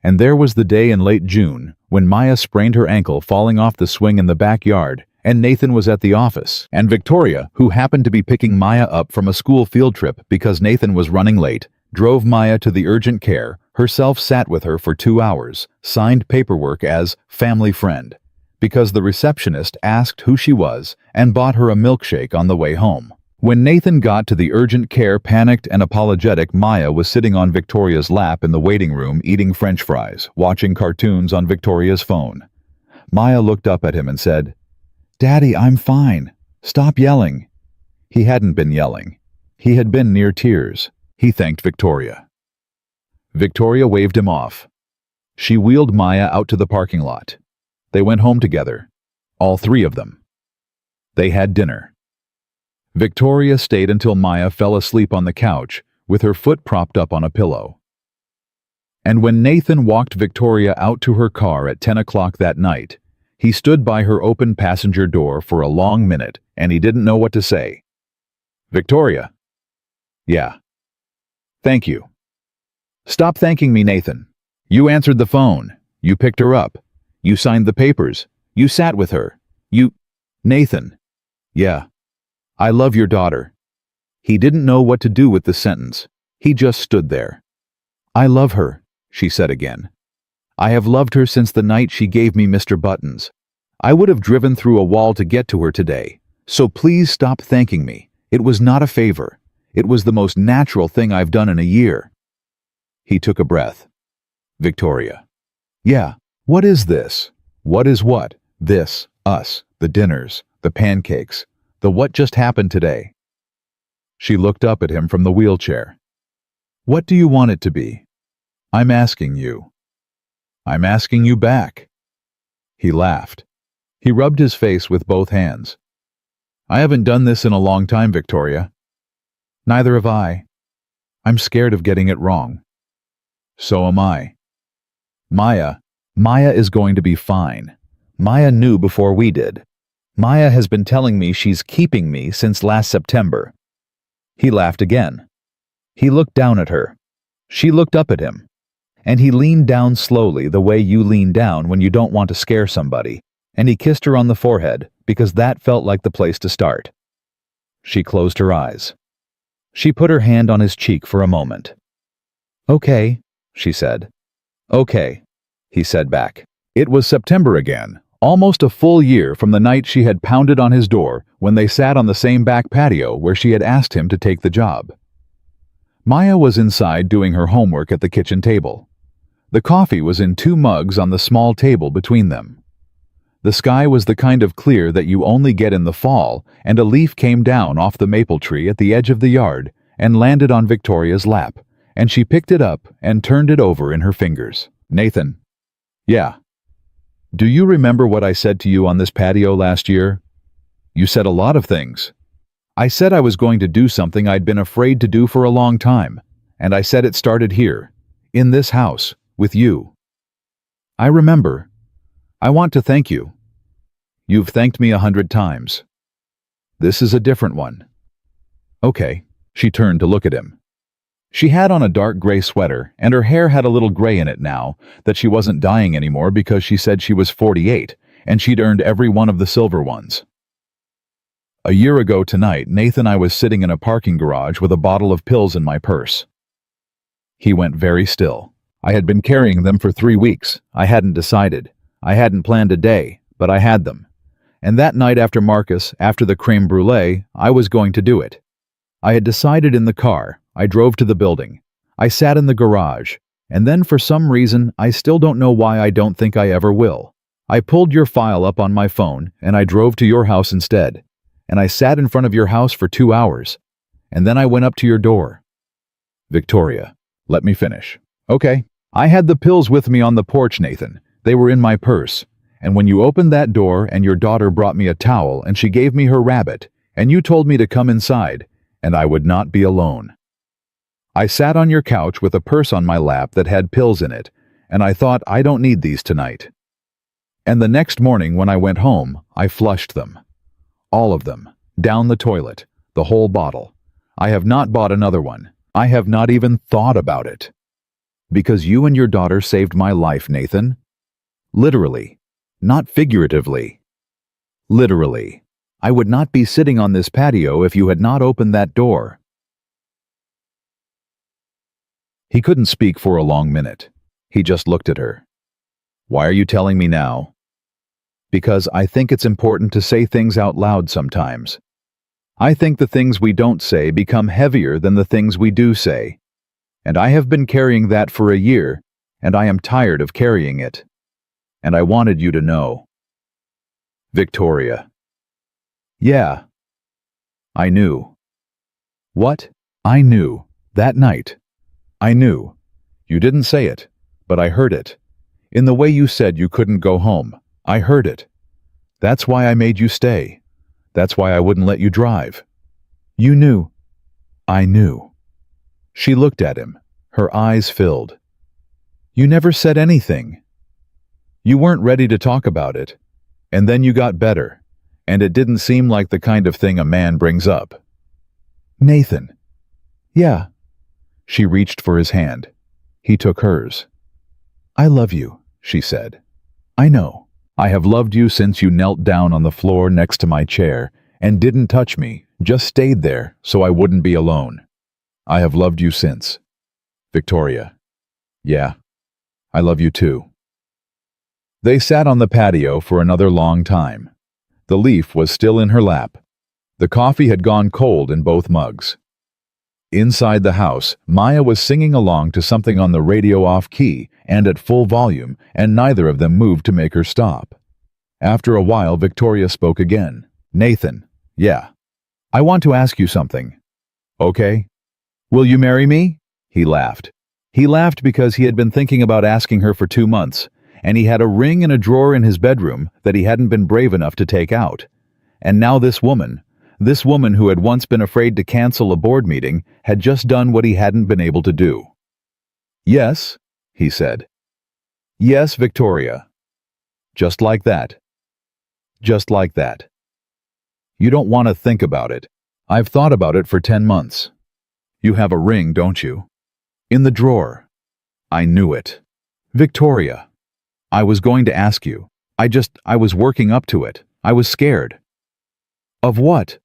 And there was the day in late June when Maya sprained her ankle falling off the swing in the backyard, and Nathan was at the office, and Victoria, who happened to be picking Maya up from a school field trip because Nathan was running late, drove Maya to the urgent care, herself sat with her for 2 hours, signed paperwork as family friend, because the receptionist asked who she was and bought her a milkshake on the way home. When Nathan got to the urgent care, panicked and apologetic, Maya was sitting on Victoria's lap in the waiting room eating French fries, watching cartoons on Victoria's phone. Maya looked up at him and said, "Daddy, I'm fine. Stop yelling." He hadn't been yelling. He had been near tears. He thanked Victoria. Victoria waved him off. She wheeled Maya out to the parking lot. They went home together, all 3 of them. They had dinner. Victoria stayed until Maya fell asleep on the couch with her foot propped up on a pillow. And when Nathan walked Victoria out to her car at 10 o'clock that night, he stood by her open passenger door for a long minute and he didn't know what to say. "Victoria." "Yeah." "Thank you." "Stop thanking me, Nathan. You answered the phone. You picked her up. You signed the papers. You sat with her. You..." "Nathan." "Yeah. I love your daughter." He didn't know what to do with the sentence. He just stood there. "I love her," she said again. "I have loved her since the night she gave me Mr. Buttons. I would have driven through a wall to get to her today. So please stop thanking me. It was not a favor. It was the most natural thing I've done in a year." He took a breath. "Victoria." "Yeah. What is this? What is what? This, us, the dinners, the pancakes, the what just happened today?" She looked up at him from the wheelchair. "What do you want it to be?" "I'm asking you." "I'm asking you back." He laughed. He rubbed his face with both hands. "I haven't done this in a long time, Victoria." "Neither have I. I'm scared of getting it wrong." "So am I." Maya is going to be fine. Maya knew before we did. Maya has been telling me she's keeping me since last September." He laughed again. He looked down at her. She looked up at him. And he leaned down slowly, the way you lean down when you don't want to scare somebody, and he kissed her on the forehead because that felt like the place to start. She closed her eyes. She put her hand on his cheek for a moment. "Okay," she said. "Okay," he said back. It was September again, almost a full year from the night she had pounded on his door when they sat on the same back patio where she had asked him to take the job. Maya was inside doing her homework at the kitchen table. The coffee was in 2 mugs on the small table between them. The sky was the kind of clear that you only get in the fall, and a leaf came down off the maple tree at the edge of the yard and landed on Victoria's lap, and she picked it up and turned it over in her fingers. "Nathan." "Yeah." "Do you remember what I said to you on this patio last year?" "You said a lot of things." "I said I was going to do something I'd been afraid to do for a long time, and I said it started here, in this house, with you." "I remember. I want to thank you." "You've thanked me 100 times. This is a different one." "Okay." She turned to look at him. She had on a dark gray sweater, and her hair had a little gray in it now that she wasn't dyeing anymore because she said she was 48, and she'd earned every one of the silver ones. A year ago tonight, Nathan, I was sitting in a parking garage with a bottle of pills in my purse. He went very still. I had been carrying them for 3 weeks. I hadn't decided. I hadn't planned a day, but I had them. And that night after Marcus, after the creme brulee, I was going to do it. I had decided in the car. I drove to the building. I sat in the garage. And then for some reason, I still don't know why, I don't think I ever will. I pulled your file up on my phone, and I drove to your house instead. And I sat in front of your house for 2 hours. And then I went up to your door. Victoria, let me finish. Okay. I had the pills with me on the porch, Nathan. They were in my purse. And when you opened that door and your daughter brought me a towel and she gave me her rabbit, and you told me to come inside, and I would not be alone. I sat on your couch with a purse on my lap that had pills in it, and I thought, I don't need these tonight. And the next morning when I went home, I flushed them. All of them. Down the toilet. The whole bottle. I have not bought another one. I have not even thought about it. Because you and your daughter saved my life, Nathan. Literally. Not figuratively. Literally. I would not be sitting on this patio if you had not opened that door. He couldn't speak for a long minute. He just looked at her. Why are you telling me now? Because I think it's important to say things out loud sometimes. I think the things we don't say become heavier than the things we do say. And I have been carrying that for a year, and I am tired of carrying it. And I wanted you to know. Victoria. Yeah. I knew. What? I knew. That night. I knew. You didn't say it, but I heard it. In the way you said you couldn't go home, I heard it. That's why I made you stay. That's why I wouldn't let you drive. You knew. I knew. She looked at him, her eyes filled. You never said anything. You weren't ready to talk about it, and then you got better, and it didn't seem like the kind of thing a man brings up. Nathan. Yeah. She reached for his hand. He took hers. I love you, she said. I know. I have loved you since you knelt down on the floor next to my chair and didn't touch me, just stayed there so I wouldn't be alone. I have loved you since. Victoria. Yeah. I love you too. They sat on the patio for another long time. The leaf was still in her lap. The coffee had gone cold in both mugs. Inside the house, Maya was singing along to something on the radio off-key and at full volume, and neither of them moved to make her stop. After a while, Victoria spoke again. Nathan. Yeah. I want to ask you something. Okay. Will you marry me? He laughed. He laughed because he had been thinking about asking her for 2 months, and he had a ring in a drawer in his bedroom that he hadn't been brave enough to take out. And now this woman who had once been afraid to cancel a board meeting, had just done what he hadn't been able to do. Yes, he said. Yes, Victoria. Just like that. Just like that. You don't want to think about it. I've thought about it for 10 months. You have a ring, don't you? In the drawer. I knew it. Victoria. I was going to ask you. I was working up to it. I was scared. Of what?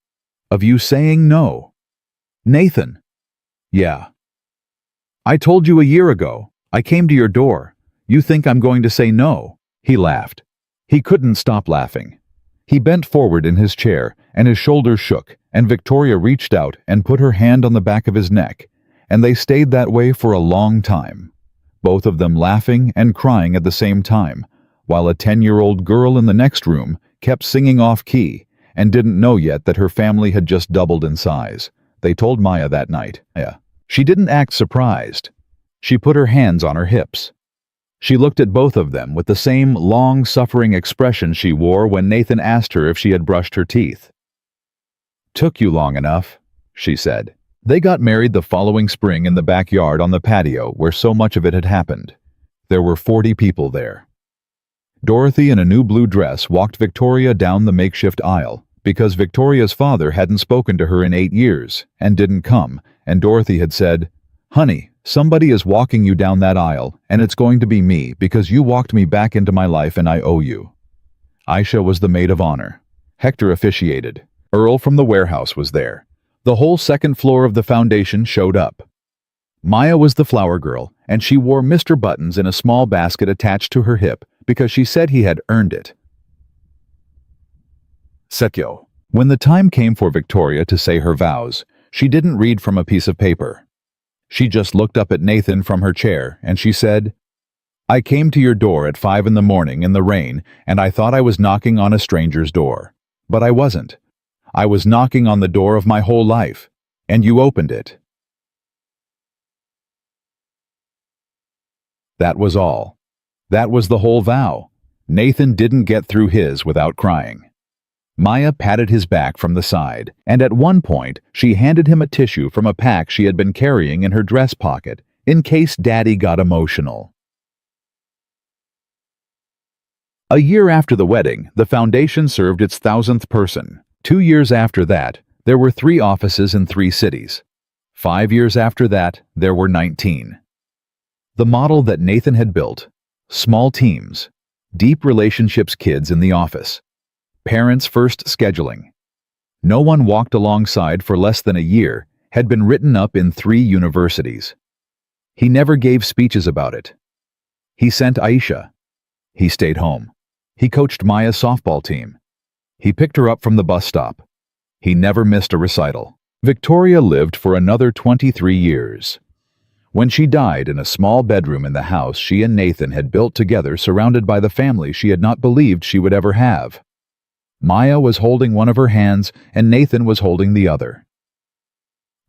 Of you saying no. Nathan. Yeah. I told you a year ago. I came to your door. You think I'm going to say no? He laughed. He couldn't stop laughing. He bent forward in his chair, and his shoulders shook, and Victoria reached out and put her hand on the back of his neck, and they stayed that way for a long time, both of them laughing and crying at the same time, while a 10-year-old girl in the next room kept singing off-key and didn't know yet that her family had just doubled in size. They told Maya that night. She didn't act surprised. She put her hands on her hips. She looked at both of them with the same long-suffering expression she wore when Nathan asked her if she had brushed her teeth. Took you long enough, she said. They got married the following spring in the backyard on the patio where so much of it had happened. There were 40 people there. Dorothy in a new blue dress walked Victoria down the makeshift aisle because Victoria's father hadn't spoken to her in 8 years and didn't come, and Dorothy had said, "Honey, somebody is walking you down that aisle, and it's going to be me because you walked me back into my life and I owe you. Aisha was the maid of honor. Hector officiated. Earl from the warehouse was there. The whole second floor of the foundation showed up. Maya was the flower girl, and she wore Mr. Buttons in a small basket attached to her hip because she said he had earned it. Setyo. When the time came for Victoria to say her vows, she didn't read from a piece of paper. She just looked up at Nathan from her chair, and she said, "I came to your door at 5 in the morning in the rain, and I thought I was knocking on a stranger's door. But I wasn't. I was knocking on the door of my whole life, and you opened it." That was all. That was the whole vow. Nathan didn't get through his without crying. Maya patted his back from the side, and at one point she handed him a tissue from a pack she had been carrying in her dress pocket, in case Daddy got emotional. A year after the wedding, the foundation served its 1,000th person. 2 years after that, there were 3 offices in 3 cities. 5 years after that, there were 19. The model that Nathan had built: small teams, deep relationships, kids in the office, parents first scheduling. No one walked alongside for less than a year, had been written up in 3 universities. He never gave speeches about it. He sent Aisha. He stayed home. He coached Maya's softball team. He picked her up from the bus stop. He never missed a recital. Victoria lived for another 23 years. When she died in a small bedroom in the house she and Nathan had built together, surrounded by the family she had not believed she would ever have. Maya was holding one of her hands and Nathan was holding the other.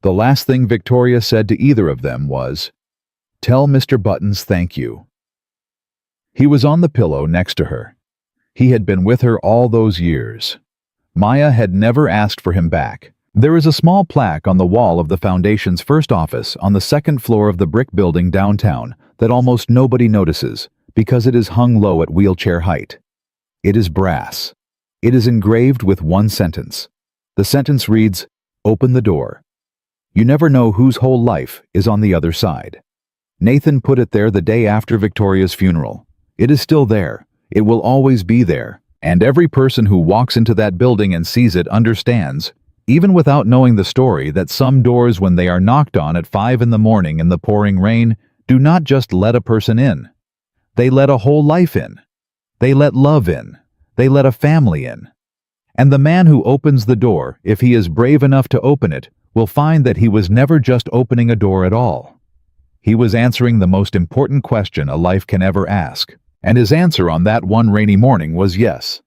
The last thing Victoria said to either of them was, "Tell Mr. Buttons thank you." He was on the pillow next to her. He had been with her all those years. Maya had never asked for him back. There is a small plaque on the wall of the foundation's first office on the 2nd floor of the brick building downtown that almost nobody notices because it is hung low at wheelchair height. It is brass. It is engraved with one sentence. The sentence reads, "Open the door. You never know whose whole life is on the other side." Nathan put it there the day after Victoria's funeral. It is still there. It will always be there. And every person who walks into that building and sees it understands, even without knowing the story, that some doors, when they are knocked on at 5 in the morning in the pouring rain, do not just let a person in. They let a whole life in. They let love in. They let a family in. And the man who opens the door, if he is brave enough to open it, will find that he was never just opening a door at all. He was answering the most important question a life can ever ask. And his answer on that one rainy morning was yes.